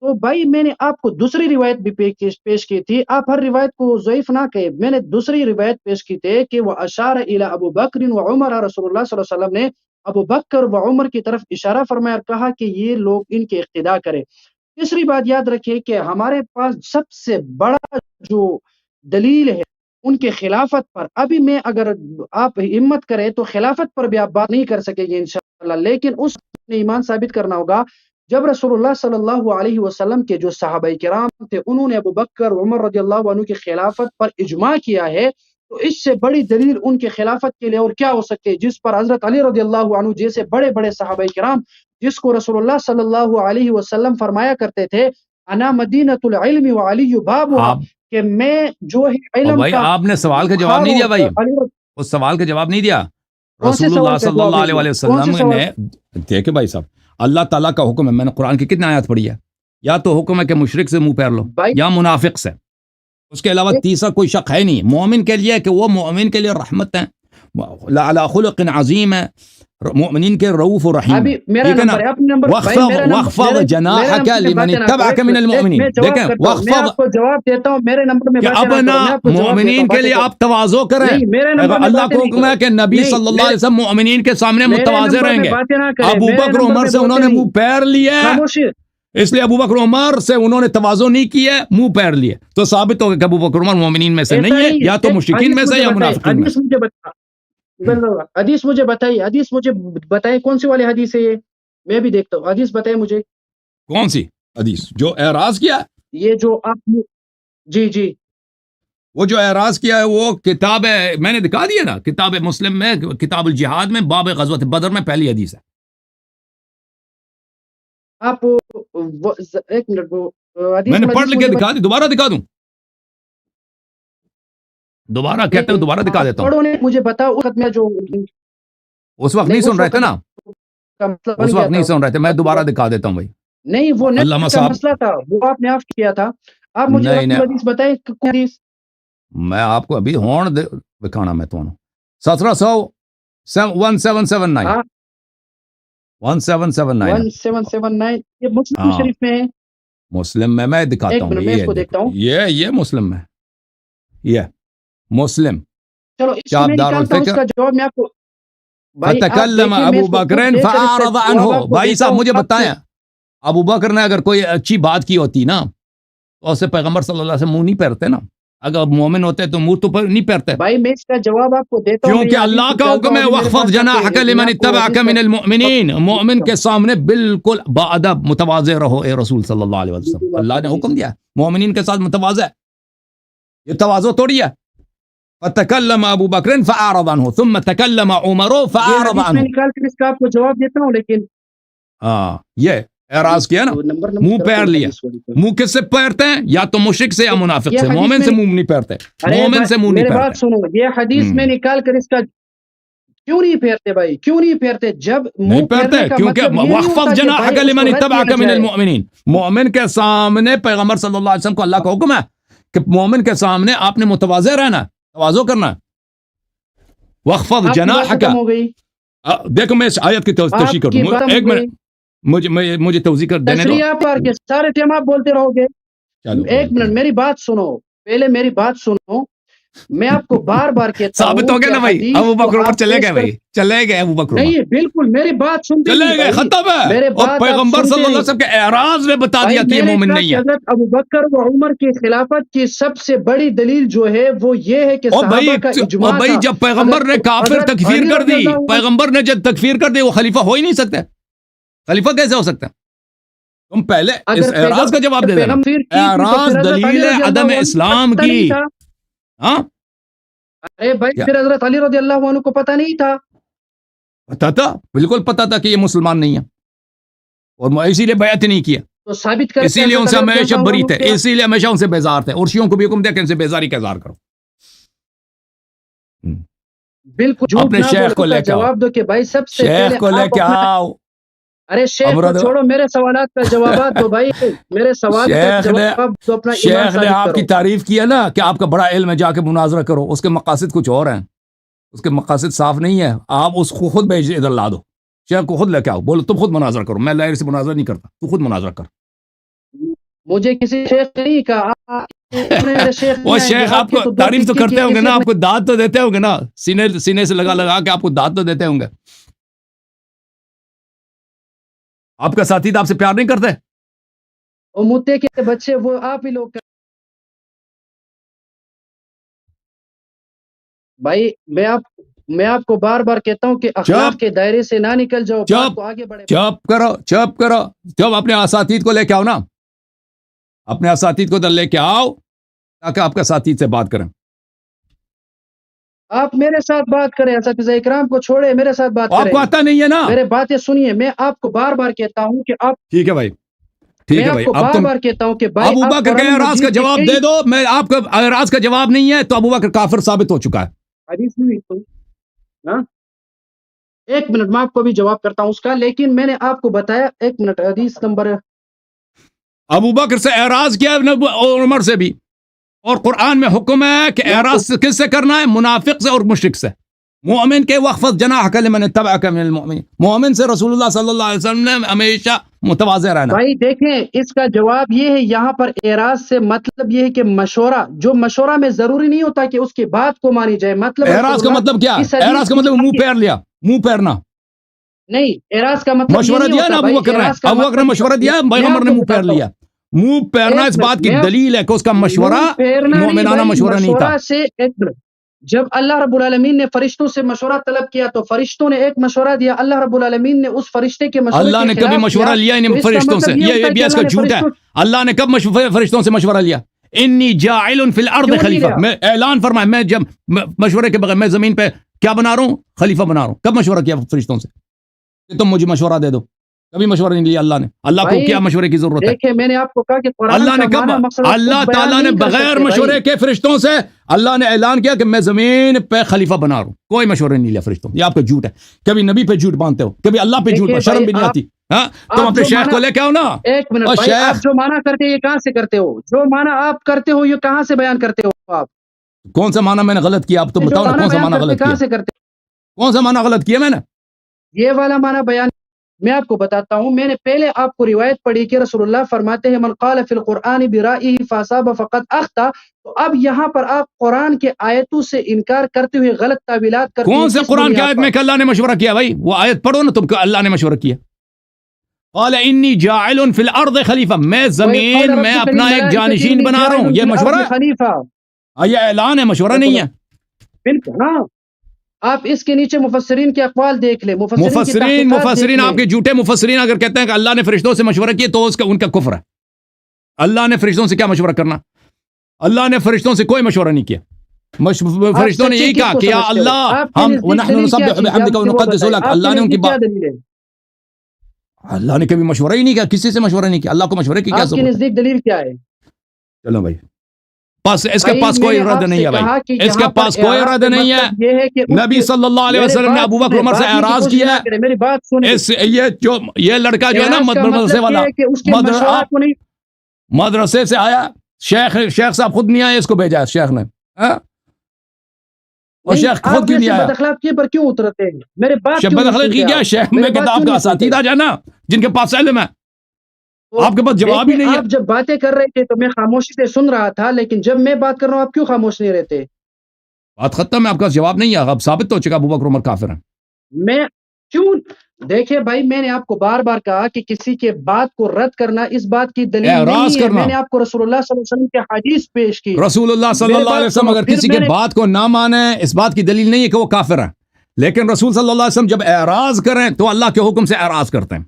تو بھائی میں نے آپ کو دوسری روایت بھی پیش کی تھی، آپ ہر روایت کو ضعیف نہ کہے، میں نے دوسری روایت پیش کی تھی کہ وہ اشار الی ابو بکر و عمر، رسول اللہ صلی اللہ علیہ وسلم نے ابو بکر و عمر کی طرف اشارہ فرمایا اور کہا کہ یہ لوگ ان کے اقتدا کرے۔ تیسری بات یاد رکھیے کہ ہمارے پاس سب سے بڑا جو دلیل ہے ان کے خلافت پر، ابھی میں اگر آپ ہمت کریں تو خلافت پر بھی آپ بات نہیں کر سکیں گے انشاءاللہ، لیکن اس نے ایمان ثابت کرنا ہوگا جب رسول اللہ صلی اللہ علیہ وسلم کے جو صحابہ کرام تھے انہوں نے ابو بکر عمر رضی اللہ عنہ کی خلافت پر اجماع کیا ہے، تو اس سے بڑی دلیل ان کی خلافت کے لیے اور کیا ہو سکتی ہے، جس پر حضرت علی رضی اللہ عنہ جیسے بڑے بڑے صحابہ کرام، جس کو رسول اللہ صلی اللہ علیہ وسلم فرمایا کرتے تھے انا مدینۃ العلم وعلی بابها، آپ کہ میں جو ہے اور علم بھائی کا آپ نے سوال کا جواب بخار نہیں دیا ہوں، بھائی، علی اس سوال کا جواب نہیں دیا۔ کون سے رسول اللہ سوال کا صلی جواب اللہ نہیں علیہ دیا؟ کون سے وسلم سوال؟ نے دیکھے بھائی صاحب، اللہ تعالیٰ کا حکم ہے، میں نے قرآن کی کتنے آیات پڑھی ہے، یا تو حکم ہے کہ مشرک سے منہ پھیر لو بھائی یا منافق سے، اس کے علاوہ ایک تیسرا کوئی شک ہے نہیں۔ مومن کے لیے کہ وہ مومن کے لیے رحمت ہے، لعلی خلق عظیم ہے، مومنین کے رؤوف و رحیم ہے، ابھی میرا ٹھیک ہے نا۔ نمبر ہے، اپنے نمبر بھائی، میرا نمبر وخفض میرے جناحک نمبر میں لمن باتیں نہ کرو، اتبعک من میں المؤمنین، جواب دیکھیں کرتا ہوں، میں وخفض آپ کو جواب دیتا ہوں، میرے نمبر میں کہ باتیں نہ اپنا کرو، میں آپ کو جواب دیتا مومنین ہوں، کے لیے باتیں آپ تواضع کریں۔ نہیں، میرے نمبر میں اللہ باتیں کو نہیں حکم ہے کرو، کہ نبی نہیں صلی اللہ علیہ وسلم مومنین کے سامنے میرے متواضع نمبر رہیں میں گے۔ باتیں نہ کریں، ابو میرے بکر نمبر عمر میں سے انہوں بولتے نے نہیں، منہ پھیر لیے، خاموشی۔ اس لیے ابو بکر عمر سے انہوں نے تواضع نہیں کیا، منہ پھیر لیے، تو ثابت ہو گیا کہ ابو بکر عمر مومنین میں سے ایسا نہیں ہے، نہیں، یا تو ایک مشرکین حدیث میں سے مجھے یا بتائے، منافقین میں حدیث سے۔ مجھے بتا، حدیث مجھے بتائیے، حدیث مجھے بتائے کون سی والی حدیث ہے یہ، میں بھی دیکھتا ہوں، حدیث بتائے مجھے، کون سی حدیث؟ جو اعراض کیا، یہ جو آپ، جی جی، وہ جو اعراض کیا ہے وہ کتاب ہے، میں نے دکھا دیا نا، کتاب مسلم میں، کتاب الجہاد میں، باب غزوۃ بدر میں پہلی حدیث ہے۔ آپ ایک منٹ، وہ میں نے پڑھ حدیث لکھ کے مجھے دکھا دی، دوبارہ دکھا دوں؟ دوبارہ کہتے ہیں دوبارہ دکھا دیتا ہوں، پڑھو، نے مجھے بتاؤ اس وقت میں جو اس وقت نہیں نہیں، سن اس رہے تھے وقت نا، کا مسئلہ اس بن گیا وقت نہیں تھا، سن رہے تھے، میں دوبارہ دکھا دیتا ہوں بھائی۔ نہیں وہ علامہ نیٹ کا صاحب، مسئلہ تھا، وہ آپ نے آف کیا تھا، آپ مجھے نہیں رقم نہیں، حدیث بتائیں کون حدیث؟ میں آپ کو ابھی ہون دکھانا میں تو 1779 ہاں 1779 1779، یہ مسلم ہاں، شریف میں ہے، مسلم میں دکھاتا ایک ہوں منٹ بھائی، میں اس یہ کو دیکھو، دیکھتا ہوں، یہ مسلم میں، یہ مسلم چلو اس کو شاب میں دار نکالتا ہوں، اس الفکر۔ کا جواب میں آپ کو، بھائی آپ فتکلم دیکھیں، میں ابو اس کو بکر خود دیکھ کر اس کا فاعرض جواب عنہ، آپ کو بھائی دیتا صاحب ہوں، مجھے آپ بتائیں، ابو بکر نے اگر کوئی اچھی بات کی ہوتی نا تو اسے پیغمبر صلی اللہ علیہ وسلم منہ نہیں پھیرتے نا، اگر مومن ہوتے تو منہ تو نہیں پھیرتے، بھائی میں اس کا جواب آپ کو دیتا ہوں، میں کیونکہ یہ حدیث اللہ کا نکالتا حکم ہوں، ہے ابھی میرے وخفض پاس جناحک میں لمن آپ کو اتبعک حدیث من المؤمنین، مومن کا کے سامنے بالکل باادب متواضع رہو اے رسول صلی اللہ علیہ وسلم، بالکل آپ اللہ کو نے حدیث حکم دیا مومنین کے ساتھ متواضع ہے، یہ تواضع توڑی ہے۔ فتکلم ابو بکر فاعرض عنہ ثم تکلم عمر یہ فاعرض حدیث عنہ، میں نکال کر اس کا آپ کو جواب دیتا ہوں، لیکن ہاں یہ اعراض کیا نا، نمبر منہ کرتا پھیر ہوں لیا، حدیث والی پر۔ منہ کس سے پھیرتے ہیں؟ یا تو مشرک سے یا منافق یہ سے، حدیث مومن میں سے منہ نہیں پھیرتے، ارے مومن سے منہ نہیں میرے پھیرتے۔ بات سنو، یہ حدیث میں نکال کر اس کا کیوں نہیں پھیرتے بھائی، کیوں نہیں پھیرتے؟ جب نہیں منہ پھیرتے پھیرنے کا کیونکہ مطلب یہ نہیں وخفض ہوتا کہ جناحک بھائی اس کو لمن رد کیا اتبعک من جائے، المؤمنین، مومن کے سامنے پیغمبر صلی اللہ علیہ وسلم کو اللہ کا حکم ہے کہ مومن کے سامنے آپ نے متواضع رہنا ہے، تواضع کرنا ہے۔ وخفض آپ کی بات جناحک، ختم ہو گئی، دیکھو میں اس آیت کی تشریح آپ کر کی دوں، بات ایک ہو گئی، منٹ مجھے توضیح کر دینے دو، تشریح پر کے سارے ٹائم آپ بولتے رہو گے، چلو ایک منٹ میری بات سنو، پہلے میری بات سنو، میں آپ کو بار بار کہتا ثابت ہوں ہو گیا کہ نا بھائی، حدیث ابو کو بکر عمر آپ چلے پیش گئے کر، بھائی، چلے گئے ابو بکر عمر، نہیں بالکل میری بات سنتے چلے نہیں گئے، بھائی، ختم ہے، میرے اور بات آپ پیغمبر صلی سنتے اللہ علیہ نہیں وسلم کے اعراض نے بتا بھائی، دیا کہ میں یہ نے مومن کہا نہیں کہ ہے۔ حضرت ابو بکر و عمر کی خلافت کی سب سے بڑی دلیل جو ہے وہ یہ ہے کہ اور صحابہ کا اجماع تھا، جب پیغمبر نے کافر حضرت تکفیر علی کر رضی دی، اللہ عنہ، پیغمبر نے جب تکفیر کر دی وہ خلیفہ ہو ہی نہیں سکتے، خلیفہ کیسے ہو سکتا ہے؟ تم پہلے اس اگر اعراض کا جواب دے دینا، پیغمبر کی تھی تو اعراض پھر حضرت علی دلیل رضی عدم اللہ عنہ کو اسلام پتہ کی، نہیں تھا، ہاں ارے بھائی کیا پھر حضرت علی رضی اللہ عنہ کو پتہ نہیں تھا، پتا تھا، بالکل پتا تھا کہ یہ مسلمان نہیں ہے، اور اسی لیے بیعت نہیں کیا، تو ثابت کریں اسی لیے ان حضرت سے علی رضی ہمیشہ اللہ بری عنہ تھے، کیا؟ اسی لیے ہمیشہ ان سے بیزار تھے، اور شیعوں کو بھی حکم دیا کہ ان سے بیزاری کا اظہار کرو۔ بالکل جھوٹ اپنے نہ شیخ بولو، کو کا لے کے آؤ، جواب دو کہ بھائی سب سے شیخ پہلے کو لے آپ کے اپنا آؤ، ارے شیخ کو امرد چھوڑو، میرے سوالات کا جوابات دو بھائی، میرے سوال کا شیخ نے جواب دو، اپنا ایمان شیخ نے ثابت آپ کی کرو۔ تعریف کی ہے نا کہ آپ کا بڑا علم ہے، جا کے مناظرہ کرو، اس کے مقاصد کچھ اور ہیں، اس کے مقاصد صاف نہیں ہے، آپ اس کو خود بھیج ادھر لا دو، شیخ کو خود لے کے آؤ، بولو تم خود مناظرہ کرو، میں لائر سے مناظرہ نہیں کرتا، تو خود مناظرہ کر۔ مجھے کسی شیخ نے نہیں کہا، میرے شیخ وہ نہیں آئیں گے شیخ آپ کے کو تو دو تعریف تو ٹکے کرتے کے ہوں گے کسی نا، آپ کو داد تو دیتے ہوں گے نا، سینے سے لگا کے آپ کو داد تو دیتے ہوں گے۔ آپ کا ساتھی تو آپ سے پیار نہیں کرتے؟ اور متے کے بچے وہ آپ ہی لوگ بھائی، میں آپ کو بار بار کہتا ہوں کہ اخلاق کے دائرے سے نہ نکل جاؤ، بات کو آگے بڑھے۔ چپ کرو، جب اپنے اساتید کو لے کے آؤ نا، اپنے اساتید کو ادھر لے کے آؤ تاکہ آپ کا اساتید سے بات کریں۔ آپ میرے ساتھ بات کریں، اساتذہ اکرام کو چھوڑے، میرے ساتھ بات آپ کریں، کو آتا نہیں ہے نا؟ میرے باتیں سنیے، میں آپ کو بار بار کہتا ہوں کہ آپ ٹھیک ہے بھائی، ٹھیک میں ہے آپ بھائی، کو اب بار تم بار کہتا ہوں کہ بھائی ابو آپ بکر کے قرآن اعراض کا مجید کے جواب کئی دے دو، میں آپ کو اعراض کا جواب نہیں ہے تو ابو بکر کافر ثابت ہو چکا ہے۔ حدیث نہیں تو ہاں، ایک منٹ میں آپ کو بھی جواب کرتا ہوں اس کا، لیکن میں نے آپ کو بتایا، ایک منٹ، حدیث نمبر ابو بکر سے اعراض کیا اور عمر سے بھی، اور قرآن میں حکم ہے کہ اعراض کس سے کرنا ہے؟ منافق سے اور مشرک سے۔ مومن کے وخفض جناحک لمن اتبعک من المؤمنین، مومن سے رسول اللہ صلی اللہ علیہ وسلم نے ہمیشہ متواضع رہنا۔ بھائی دیکھیں، اس کا جواب یہ ہے، یہاں پر اعراض سے مطلب یہ ہے کہ مشورہ، جو مشورہ میں ضروری نہیں ہوتا کہ اس کی بات کو مانی جائے، مطلب اعراض کا مطلب کیا ہے؟ اعراض کا مطلب منہ پھیر لیا، منہ پھیرنا، نہیں، اعراض کا مطلب یہ مشورہ نہیں دیا ہوتا نا ابو بھائی، بکر نے، اعراض کا ابو بکر نے مطلب مشورہ دیا، میں پیغمبر آپ نے کو منہ پھیر بتاتا ہوں، لیا۔ منہ پھیرنا ایک اس منٹ، بات کی میں دلیل ہے کہ اس کا مشورہ منہ پھیرنا نہیں مومنانہ بھائی، مشورہ نہیں تھا۔ مشورہ سے ایک منٹ، جب اللہ رب العالمین نے فرشتوں سے مشورہ طلب کیا تو فرشتوں نے ایک مشورہ دیا، اللہ رب العالمین نے اس فرشتے کے مشورے اللہ کے نے کبھی خلاف مشورہ کیا، لیا ہی تو نہیں اس کا فرشتوں سے، مطلب یہ ہوتا یہ ہے بھی کہ اس اللہ کا نے جھوٹ ہے۔ فرشتوں اللہ نے کب فرشتوں سے مشورہ لیا؟ انی جاعل فی الارض کیوں نہیں خلیفہ، لیا؟ میں اعلان فرمایا، میں جب مشورے کے بغیر میں زمین پہ کیا بنا رہا ہوں؟ خلیفہ بنا رہا ہوں۔ کب مشورہ کیا فرشتوں سے کہ تم مجھے مشورہ دے دو؟ کبھی مشورہ نہیں لیا اللہ نے۔ اللہ کو بھائی کیا مشورے کی ضرورت ہے؟ دیکھیں، میں نے آپ کو کہا کہ قرآن اللہ کا نے کب، معنی مقصد اللہ خود بیان تعالیٰ نے نہیں کر بغیر سکتے بھائی۔ مشورے کے فرشتوں سے اللہ نے اعلان کیا کہ میں زمین پہ خلیفہ بنا رہا ہوں، کوئی مشورہ نہیں لیا فرشتوں۔ یہ آپ کا جھوٹ ہے، کبھی نبی پہ جھوٹ باندھتے ہو، کبھی اللہ پہ جھوٹ، دیکھیے شرم بھائی، بھی نہیں آپ آتی؟ ہاں، تم آپ اپنے جو شیخ مانا، کو لے کے آؤ نا۔ ایک منٹ اور بھائی، آپ شیخ جو مانا کرتے ہیں یہ کہاں سے کرتے ہو؟ جو مانا آپ کرتے ہو یہ کہاں سے بیان کرتے ہو آپ؟ کون سا معنی میں نے غلط کیا؟ اب تم جو بتاؤ نا مانا کون سا بیان معنی کرتے غلط کہاں کیا؟ سے کرتے کون سا معنی غلط کیا میں نے؟ ہو؟ یہ والا مانا بیان میں آپ کو بتاتا ہوں، میں نے پہلے آپ کو روایت پڑھی کہ رسول اللہ فرماتے ہیں من قال فی القرآن برائیہ فاصاب فقد اخطا، تو اب یہاں پر آپ قرآن کے آیتوں سے انکار کرتے ہوئے غلط تعویلات کرتے ہیں، کون سے کس قرآن کی بنیاد آیت پر؟ میں کہ اللہ نے مشورہ کیا؟ بھائی وہ آیت پڑھو نا تم کو، اللہ نے مشورہ کیا۔ قال انی جاعل فی الارض خلیفہ، میں وَإِذْ قَالَ زمین میں رَبُّكَ اپنا ایک لِلْمَلَائِكَةِ جانشین إِنِّي بنا رہا ہوں، جَاعِلٌ یہ فِي مشورہ الْأَرْضِ ہے؟ خلیفہ۔ یہ اعلان ہے، مشورہ نہیں ہے۔ بالکل ہاں، آپ اس کے نیچے مفسرین کے اقوال دیکھ لیں، مفسرین کی مفسرین تحقیقات دیکھ لیں۔ آپ کے جھوٹے مفسرین اگر کہتے ہیں کہ اللہ نے فرشتوں سے مشورہ کیا تو ان کا کفر ہے۔ اللہ نے فرشتوں سے کیا مشورہ کرنا؟ اللہ نے فرشتوں سے کوئی مشورہ نہیں کیا۔ فرشتوں نے سچے یہی کس کہا کو کہ یا سمجھتے ہو؟ اللہ آپ کے ہم نزدیک ونحن دلیل کیا نسبح چیز ہے؟ آپ بحمدک مجھے وہ ونقدس بتائیں، لک، آپ اللہ کے نے ان کی نزدیک کیا دلیل ہے؟ اللہ نے کبھی مشورہ ہی نہیں کیا، کسی سے مشورہ نہیں کیا، اللہ کو مشورے کی کیا آپ کے ضرورت ہے؟ نزدیک دلیل کیا ہے؟ چلو بھائی، بس اس کے بھائی پاس میں کوئی نے رد آپ نہیں سے ہے بھائی، کہا کہ اس کے یہاں پر پاس کوئی اعراض رد سے نہیں ہے۔ مطلب یہ ہے کہ نبی صلی اللہ علیہ وسلم نے ابو بکر عمر سے اعراض کیا ہے۔ میری بات سنیں، یہ لڑکا جو ہے نا اعراض کا مدرسے مطلب یہ والا، ہے کہ اس کے مشورہ کو نہیں، مدرسے سے آیا، شیخ صاحب خود نہیں آئے، اس کو بھیجا ہے شیخ نے، اور شیخ آپ خود کیوں نہیں جیسے آیا؟ بد اخلاقی پر کیوں اترتے ہیں؟ میرے بات کیوں بد نہیں اخلاقی سنتے کیا؟ آپ؟ شیخ میرے میں کہتا بات آپ کیوں کا نہیں سنتے؟ اساتید آ جائے نا جن کے پاس علم ہے، آپ کے پاس جواب ہی دیکھیں، نہیں ہے۔ آپ جب باتیں کر رہے تھے تو میں خاموشی سے سن رہا تھا، لیکن جب میں بات کر رہا ہوں آپ کیوں خاموش نہیں رہتے؟ بات ختم ہے، آپ کا جواب نہیں ہے، اب ثابت تو ہو چکا ابو بکر عمر کافر ہیں۔ میں کیوں؟ دیکھیں بھائی، میں نے آپ کو بار بار کہا کہ کسی کے بات کو رد کرنا اس بات کی دلیل اعراض نہیں ہے۔ کرنا، میں نے آپ کو رسول اللہ صلی اللہ علیہ وسلم کی حدیث پیش کی، رسول اللہ صلی میرے اللہ علیہ بات وسلم سنو، اگر پھر کسی میں کے نے بات کو نہ مانے، اس بات کی دلیل نہیں ہے کہ وہ کافر ہے، لیکن رسول صلی اللہ علیہ وسلم جب اعراض کریں تو اللہ کے حکم سے اعراض کرتے ہیں۔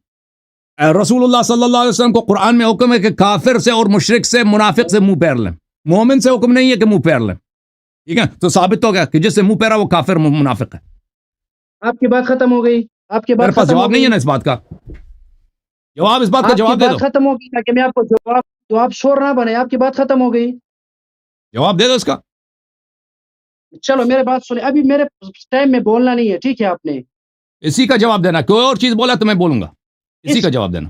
رسول اللہ صلی اللہ علیہ وسلم کو قرآن میں حکم ہے کہ کافر سے اور مشرک سے، منافق سے منہ پھیر لیں، مومن سے حکم نہیں ہے کہ منہ پھیر لیں، ٹھیک ہے؟ تو ثابت ہو گیا کہ جس سے منہ پھیرا وہ کافر منافق ہے۔ آپ کی بات ختم ہو گئی، آپ کی میرے بات پاس ختم جواب ہو نہیں گئی، ہے نا اس بات کا، جواب اس بات کا آپ کی جواب دے دو، بات ختم ہو گئی تاکہ میں آپ کو جواب، تو آپ شور نہ بنے، آپ کی بات ختم ہو گئی۔ جواب دے دو اس کا۔ چلو میرے بات سنیں، ابھی میرے ٹائم میں بولنا نہیں ہے، ٹھیک ہے؟ آپ نے اسی کا جواب دینا، کوئی اور چیز بولا تو میں بولوں گا، اسی کا جواب دینا.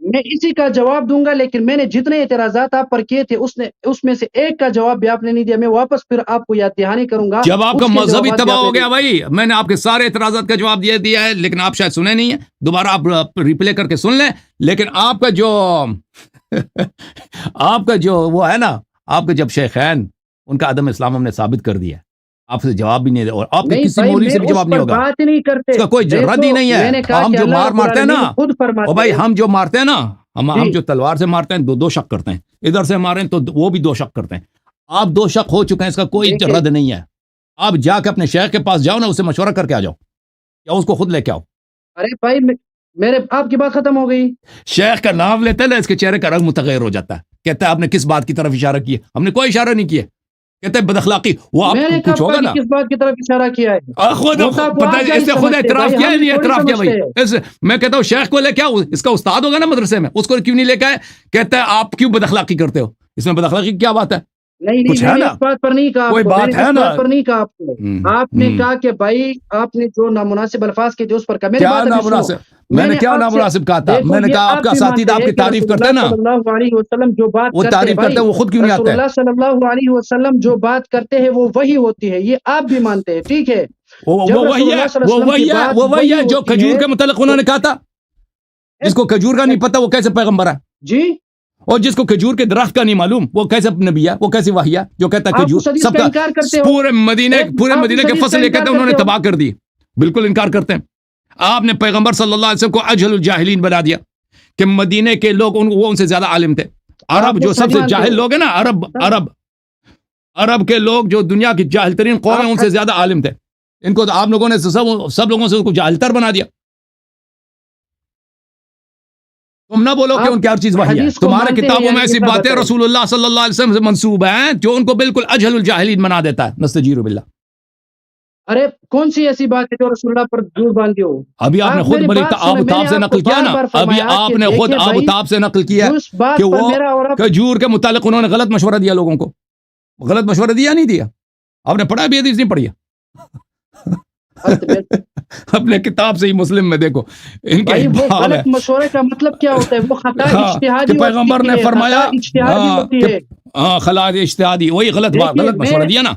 میں اسی کا جواب دوں گا، لیکن میں نے جتنے اعتراضات آپ پر کیے تھے اس میں سے ایک کا جواب بھی آپ نے نہیں دیا. میں واپس پھر آپ کو یاد دہانی کروں گا. جب آپ کا اس کے مذہب ہی جوابات بھی تباہ آپ نے ہو گیا بھائی، میں نے آپ کے سارے اعتراضات کا جواب دیا ہے، لیکن آپ شاید سنے نہیں ہیں. دوبارہ آپ ریپلے کر کے سن لیں. لیکن آپ کا جو آپ کا جو وہ ہے نا، آپ کے جب شیخین ان کا عدم اسلام ہم نے ثابت کر دیا، آپ سے جواب بھی نہیں دے، اور آپ کے نہیں کسی بھائی، مولوی میں سے بھی اس جواب پر نہیں ہوگا. بات ہی نہیں کرتے. اس کا کوئی دیکھو، رد ہی نہیں میں نے ہے. کہا ہم کہ جو اللہ رب مارتے ہیں نا، العالمین خود فرماتے او بھائی ہیں. ہم جو مارتے ہیں نا، ہم جی. جو تلوار سے مارتے ہیں دو شق کرتے ہیں. ادھر سے ماریں تو وہ بھی دو شق کرتے ہیں. آپ دو شق ہو چکے ہیں، اس کا کوئی دیکھیں، رد نہیں ہے. آپ جا کے اپنے شیخ کے پاس جاؤ نا، اسے مشورہ کر کے آ جاؤ، یا اس کو خود لے کے آؤ. ارے بھائی میرے آپ کی بات ختم ہو گئی. شیخ کا نام لیتے نا، اس کے چہرے کا رنگ متغیر ہو جاتا ہے. کہتا ہے آپ نے کس بات کی طرف اشارہ کیا؟ ہم نے کوئی اشارہ نہیں کیا. کہتے ہیں بد اخلاقی. وہ آپ میں نے کچھ کب ہوگا کہا نا، کہ کس بات کی طرف اشارہ کیا ہے؟ خود وہ تو پتہ آپ ہے، اس نے خود سمجھتے اعتراف بھائی، کیا ہم ہے، نہیں تھوڑی اعتراف کیا بھائی. سمجھتے ہیں. میں کہتا ہوں شیخ کو لے کے آؤ، اس کا استاد ہوگا نا مدرسے میں، اس کو کیوں نہیں لے کے آئے؟ کہتا ہے آپ کیوں بد اخلاقی کرتے ہو؟ اس میں بد اخلاقی کی کیا بات ہے؟ نہیں کچھ میں ہے نے نا، اس بات پر نہیں کہا آپ کوئی کو. میں بات نے ہے اس نا. بات پر نہیں کہا آپ کو. آپ نے کہا کہ بھائی آپ نے جو نامناسب الفاظ کے تھے اس پر کہا. میری کیا بات ابھی سنو. نامناسب؟ میں نے کیا آپ سے نامناسب کہا تھا؟ دیکھو، میں نے یہ کہا آپ کا بھی اساتذہ مانتے آپ ہیں کی کہ تعریف رسول کرتے اللہ نا، صلی اللہ علیہ وسلم جو بات وہ کرتے ہیں تعریف کرتے بھائی، ہیں، وہ خود کیوں نہیں رسول آتے ہیں؟ اللہ صلی اللہ علیہ وسلم جو بات کرتے ہیں وہ وہی ہوتی ہے. یہ آپ بھی مانتے ہیں، ٹھیک ہے. جب رسول اللہ صلی اللہ علیہ وسلم کی بات وہ وہی وہی ہے جو ہوتی کھجور ہے کے متعلق انہوں نے کہا تھا. جس کو کھجور کا نہیں پتا وہ کیسے پیغمبر ہے؟ جی. اور جس کو کھجور کے درخت کا نہیں معلوم وہ کیسے نبی ہے؟ وہ کیسی وحی ہے جو کہتا ہے آپ کھجور اس حدیث سب کا کا انکار کرتے ہو. پورے مدینے آپ اس کے حدیث فصل کا یہ کہتے انکار ہیں انہوں نے کرتے ہو. تباہ کر دی. بالکل انکار کرتے ہیں. آپ نے پیغمبر صلی اللہ علیہ وسلم کو اجہل الجاہلین بنا دیا کہ مدینے کے لوگ وہ ان سے زیادہ عالم تھے. عرب جو سب سے جاہل لوگ ہیں نا، عرب کے لوگ جو دنیا کی جاہل ترین قوم ہیں ان سے زیادہ عالم تھے. ان کو آپ لوگوں نے سب لوگوں سے ان کو جاہل تر بنا دیا. تم نہ بولو کہ ان کی ہر چیز وحی ہے. تمہارے کتابوں میں ایسی باتیں رسول اللہ صلی اللہ علیہ وسلم سے منسوب ہیں جو ان کو بالکل اجہل الجاہلین بنا دیتا ہے. نستجیر باللہ. ارے کون سی ایسی بات ہے جو رسول اللہ پر جھوٹ باندھتے ہو؟ ابھی آپ نے خود آب تاب سے نقل کیا نا، ابھی آپ نے خود آب تاب سے نقل کیا کہ وہ کھجور کے متعلق انہوں نے غلط مشورہ دیا لوگوں کو. غلط مشورہ دیا نہیں دیا؟ آپ نے پڑھا بھی حدیث نہیں پڑھی ہے؟ اپنے کتاب سے ہی مسلم میں دیکھو ان کے غلط مشورے کا مطلب کیا ہوتا ہے؟ وہ خطا اجتہادی کہ پیغمبر نے فرمایا خلا اجتہادی، وہی غلط مشورہ دیا نا.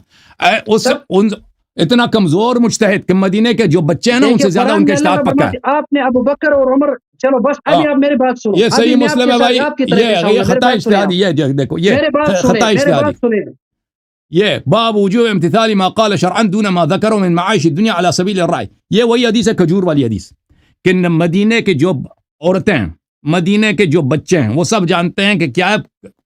اتنا کمزور مجتہد کہ مدینے کے جو بچے ہیں نا ان سے زیادہ ان کا اجتہاد پکا ہے. آپ نے ابو بکر اور عمر، چلو بس ابھی آپ میری بات سنو. یہ صحیح مسلم ہے بھائی، یہ خطا اجتہادی. یہ دیکھو یہ خطا اجتہادی. یہ باب وجوب امتثال ما قال شرعا دون ما ذكروا من معاش الدنيا على سبيل الرعي. یہ وہی حدیث ہے کھجور والی حدیث کہ مدینے کے جو عورتیں ہیں، مدینے کے جو بچے ہیں، وہ سب جانتے ہیں کہ کیا ہے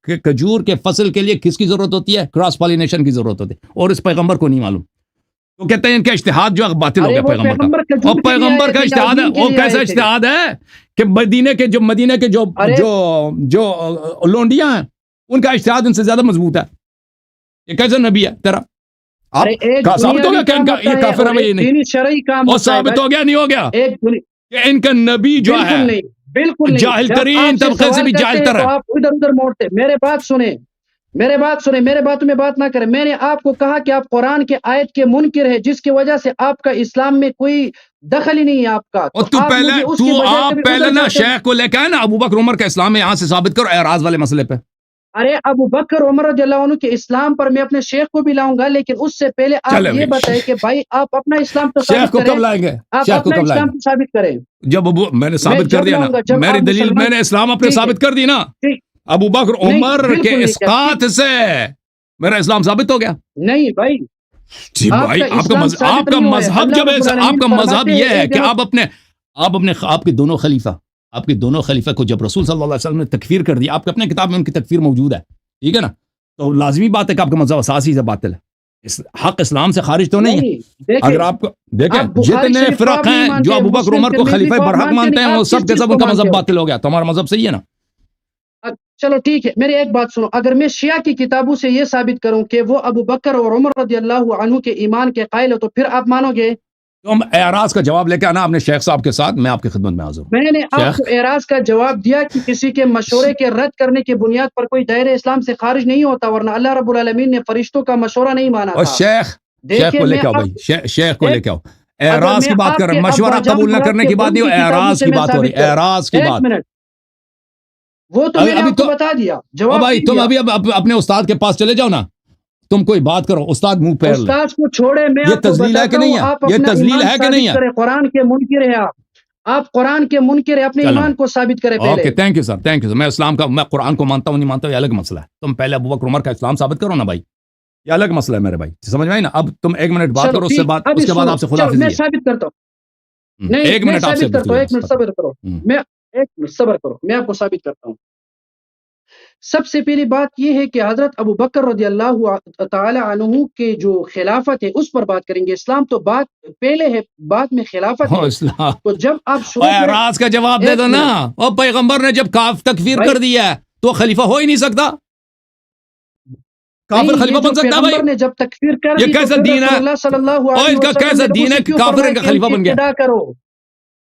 کہ کھجور کے فصل کے لیے کس کی ضرورت ہوتی ہے؟ کراس پالینیشن کی ضرورت ہوتی ہے، اور اس پیغمبر کو نہیں معلوم. تو کہتے ہیں ان کا اجتہاد جو باطل ہو گیا پیغمبر کا. اور پیغمبر کا اجتہاد ہے وہ کیسا اجتہاد ہے کہ مدینے کے جو لونڈیاں ہیں ان کا اجتہاد ان سے زیادہ مضبوط ہے. یہ کیسا نبی ہے تیرا؟ آپ ثابت ہو گیا کہ ان کا یہ کافر ہے؟ یہ نہیں، اور ثابت ہو گیا نہیں ہو گیا کہ ان کا نبی جو ہے بالکل جاہل ترین طبقے سے بھی جاہل تر ہے. آپ ادھر ادھر موڑتے. میرے بات سنیں، میرے باتوں میں بات نہ کریں. میں نے آپ کو کہا کہ آپ قرآن کے آیت کے منکر ہے جس کی وجہ سے آپ کا اسلام میں کوئی دخل ہی نہیں ہے آپ کا. اور تو پہلے نا شیخ کو لے کے نا ابو بکر عمر کا اسلام ہے یہاں سے ثابت کرو اعراض والے مسئلے پہ. ارے ابو بکر عمر رضی اللہ عنہ کے اسلام پر میں اپنے شیخ کو بھی لاؤں گا، لیکن اس سے پہلے آپ یہ بتائیں کہ بھائی آپ اپنا اسلام تو ثابت کریں. کب لائیں گے؟ آپ اپنا اسلام تو ثابت کریں. جب میں نے ثابت کر دیا نا، میری دلیل میں نے اسلام اپنے ثابت کر دی نا. ابو بکر عمر کے اسقاط سے میرا اسلام ثابت ہو گیا. نہیں بھائی جی بھائی، آپ کا مذہب جب آپ کا مذہب یہ ہے کہ آپ کے دونوں خلیفہ کو جب رسول صلی اللہ علیہ وسلم نے تکفیر کر دی، آپ کے اپنے کتاب میں ان کی تکفیر موجود ہے، ٹھیک ہے نا؟ تو لازمی بات ہے کہ آپ کا مذہب اساسی سے باطل ہے. حق اسلام سے خارج تو نہیں ہے. اگر آپ کو دیکھیں جتنے فرق ہیں جو ابو بکر عمر کو خلیفہ برحق مانتے ہیں وہ سب کے سب ان کا مذہب باطل ہو گیا. تو ہمارا مذہب صحیح ہے نا؟ چلو ٹھیک ہے، میری ایک بات سنو. اگر میں شیعہ کی کتابوں سے یہ ثابت کروں کہ وہ ابو بکر اور عمر رضی اللہ عنہ کے ایمان کے قائل ہو تو پھر آپ مانو گے؟ تم اعراض کا جواب لے کے آنا اپنے شیخ صاحب کے ساتھ، میں آپ کی خدمت میں حاضر ہوں. میں نے آپ کو اعراض کا جواب دیا کہ کسی کے مشورے کے رد کرنے کی بنیاد پر کوئی دائرہ اسلام سے خارج نہیں ہوتا، ورنہ اللہ رب العالمین نے فرشتوں کا مشورہ نہیں مانا تھا. اور شیخ کو لے کے آؤ بھائی، شیخ کو لے کے آؤ. اعراض کی بات کر رہے ہیں، مشورہ قبول نہ کرنے کی بات نہیں، اعراض کی بات ہو رہی ہے، اعراض کی بات۔ ایک منٹ، وہ تو میں نے آپ کو بتا دیا، جواب بھائی تم ابھی اپنے استاد کے پاس چلے جاؤ نا، تم کوئی بات کرو، استاد منہ پھیر لے۔ استاد کو چھوڑے، میں یہ آپ کو تذلیل ہے کہ بتاتا نہیں ہوں، ہے؟ آپ یہ اپنا تذلیل ایمان ہے کہ نہیں ثابت ہے؟ کریں، قرآن کے منکر ہیں آپ قرآن کے منکر ہیں، اپنے ایمان کو ثابت کریں پہلے۔ Okay, thank you sir, thank you sir. میں اسلام کا، میں قرآن کو مانتا ہوں نہیں مانتا ہوں، یہ الگ مسئلہ ہے۔ تم پہلے ابو بکر عمر کا اسلام ثابت کرو نا بھائی، یہ الگ مسئلہ ہے میرے بھائی، سمجھ میں آئی نا؟ اب تم ایک منٹ بات کرو، اس کے بعد آپ سے خداحافظی میں ہے۔ ثابت کرتا ہوں، نہیں ایک میں منٹ آپ سے ثابت کرتا ہوں، ایک منٹ گفتگو صبر کرو، میں ایک منٹ صبر کرو، میں آپ کو ثابت کرتا ہوں۔ سب سے پہلی بات یہ ہے کہ حضرت ابو بکر رضی اللہ تعالی عنہ کے جو خلافت ہے اس پر بات کریں گے، اسلام تو بات پہلے ہے، بعد میں خلافت ہے۔ اسلام تو جب آپ شروع کریں، اعراض کا جواب دے دو نا، اور پیغمبر نے جب تکفیر کر دیا تو خلیفہ ہو ہی نہیں سکتا، کافر خلیفہ بن سکتا ہے بھائی؟ پیغمبر نے جب تکفیر کر یہ دی تو کیسا پھر دین ہے؟ رسول اللہ صلی اللہ اور علیہ اس کا وسلم کیسا نے دین ہے اسے کہ کیوں کافر فرمایا کا کہ خلیفہ ان کی بن گیا؟ ابتدا کرو؟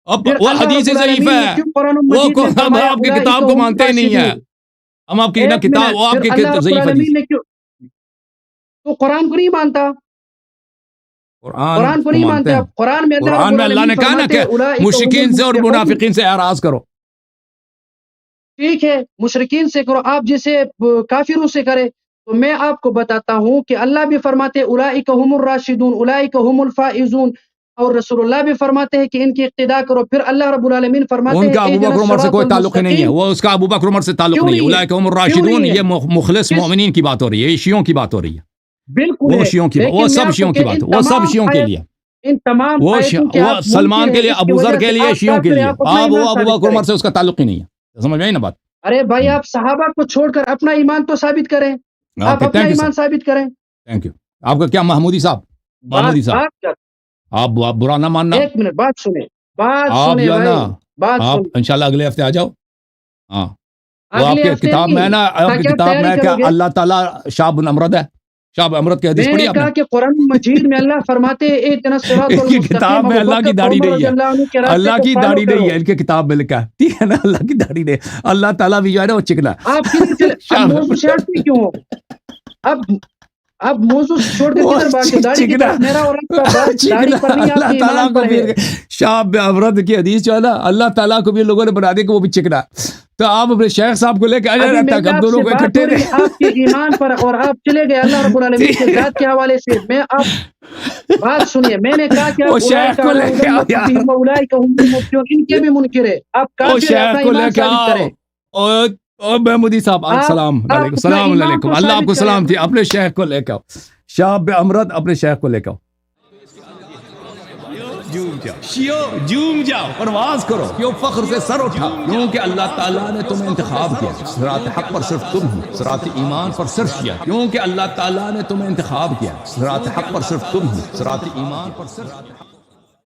اب پھر وہ اللہ حدیث رب ضعیف العالمین نے ہے، کیوں قرآن وہ مجید میں ہم فرمایا آپ کی اولئک کتاب کو هم مانتے ہی نہیں ہیں، الراشدون؟ ہم آپ کی ایک کتاب، منٹ، وہ آپ پھر کی اللہ رب ضعیف حدیث العالمین نے کیوں تو قرآن کو نہیں مانتا؟ قرآن کو نہیں مانتے آپ؟ قرآن میں اللہ رب قرآن میں اللہ نے العالمین کہا نا فرماتے کہ ہیں اولئک هم مشرکین سے اور المفلحون۔ منافقین سے اعراض کرو۔ ٹھیک ہے، مشرکین سے کرو، آپ جیسے کافروں سے کرے، تو میں آپ کو بتاتا ہوں کہ اللہ بھی فرماتے اولئک هم الراشدون، اولئک هم الفائزون، اور رسول اللہ بھی فرماتے ہیں کہ ان کی اقتداء کرو، پھر اللہ رب العالمین فرماتے ان ہیں کا ابو اهدنا بکر عمر سے الصراط کوئی تعلق ہی نہیں ہے، المستقیم۔ وہ اس کا ابو بکر عمر سے تعلق کیوں نہیں ہے۔ نہیں ہے؟ اولئک هم کیوں الراشدون، نہیں ہے؟ یہ مخلص کس مومنین کی بات ہو رہی ہے، یہ شیعوں کی بات ہو رہی ہے، بالکل وہ ہے، شیعوں کی بات، وہ لیکن میں سب آپ کو شیعوں کی کہ بات، وہ سب شیعوں کے لیے، ان تمام وہ آیتوں کے وہ آپ سلمان منکر کے ہیں، لیے، اس کی ابو وجہ ذر کے سے لیے، آپ شیعوں کے کافر ہیں، لیے، آپ اپنا وہ ایمان ابو ثابت بکر کریں۔ عمر سے اس کا تعلق ہی نہیں ہے، سمجھ میں آئی نا بات؟ ارے بھائی، آپ صحابہ کو چھوڑ کر اپنا ایمان تو ثابت کریں، آپ اوکے، اپنا تھینک یو سر، ایمان ثابت کریں۔ Thank you. آپ کا کیا محمودی صاحب، محمودی صاحب، بات کر، آپ برا نہ ماننا، ایک منٹ بات سنیں، بات آپ سنیں جو ہے نا، بھائی، بات آپ سنیں۔ انشاءاللہ اگلے ہفتے آ جاؤ۔ ہاں، وہ آپ اگلے کے ہفتے کتاب میں ہے نا، آپ کی کیا کتاب تیاری میں کیا کرو گے؟ اللہ تعالیٰ شاہ بن امرد ہے، شاہ بن امرد کی حدیث میں پڑھی نے آپ نے؟ کہا کہ قرآن مجید میں اللہ فرماتے ہیں اهدنا الصراط ان کی المستقیم، کتاب میں ابو اللہ کی بکر داڑھی عمر نہیں رضی ہے، اللہ عنہ کے راستے اللہ کو کی فالو داڑھی کرو۔ نہیں ہے، ان کی کتاب میں لکھا ہے، ٹھیک ہے نا؟ اللہ کی داڑھی نہیں، اللہ تعالیٰ بھی جو ہے نا وہ چکنا ہے۔ آپ کدھر چلے؟ اب موضوع سے ہٹتے کیوں ہو؟ اب موضوع چھوڑ کر وہ کدھر بھاگتے؟ داڑھی کی چکنا طرف، میرا اور آپ کا بات داڑھی چکنا پر نہیں، آپ اللہ کے تعالیٰ ایمان کو پر بھی، ہے۔ شاہ بن امرد کی حدیث جو ہے نا، اللہ تعالیٰ کو بھی لوگوں نے بنا دیا کہ وہ بھی چکنا ہے، تو آپ اپنے شیخ صاحب کو لے کے آ ابھی جائے میری تک ہم آپ دونوں سے کو بات اکٹھے ہو رہی ہے آپ کے ایمان پر، اور آپ چلے گئے اللہ رب العالمین کے ذات کے حوالے سے۔ میں آپ بات سنیے، میں نے کہا کہ وہ آپ شیخ کو لے کے آؤ یار، اولئک هم المفلحون، ان کے بھی منکر ہے، آپ وہ کافر ہیں، اپنا شیخ کو لے ایمان کے ثابت آؤ، کریں۔ اور محمودی صاحب، السلام آپ علیکم، اپنا السلام ایمان علیکم، تو اللہ آپ ثابت کو کریں۔ سلام تھی، اپنے شیخ کو لے کے آؤ، شاہ بن امرد اپنے شیخ کو لے کے آؤ، جوم جاؤ، پرواز کرو، کیوں فخر سے سر اٹھا، کیونکہ اللہ تعالیٰ نے تمہیں انتخاب کیا، صراط حق پر صرف تم ہو، صراط ایمان پر صرف کیا، کیونکہ اللہ تعالیٰ نے تمہیں انتخاب کیا، صراط حق پر صرف تم ہو، صراط ایمان پر صرف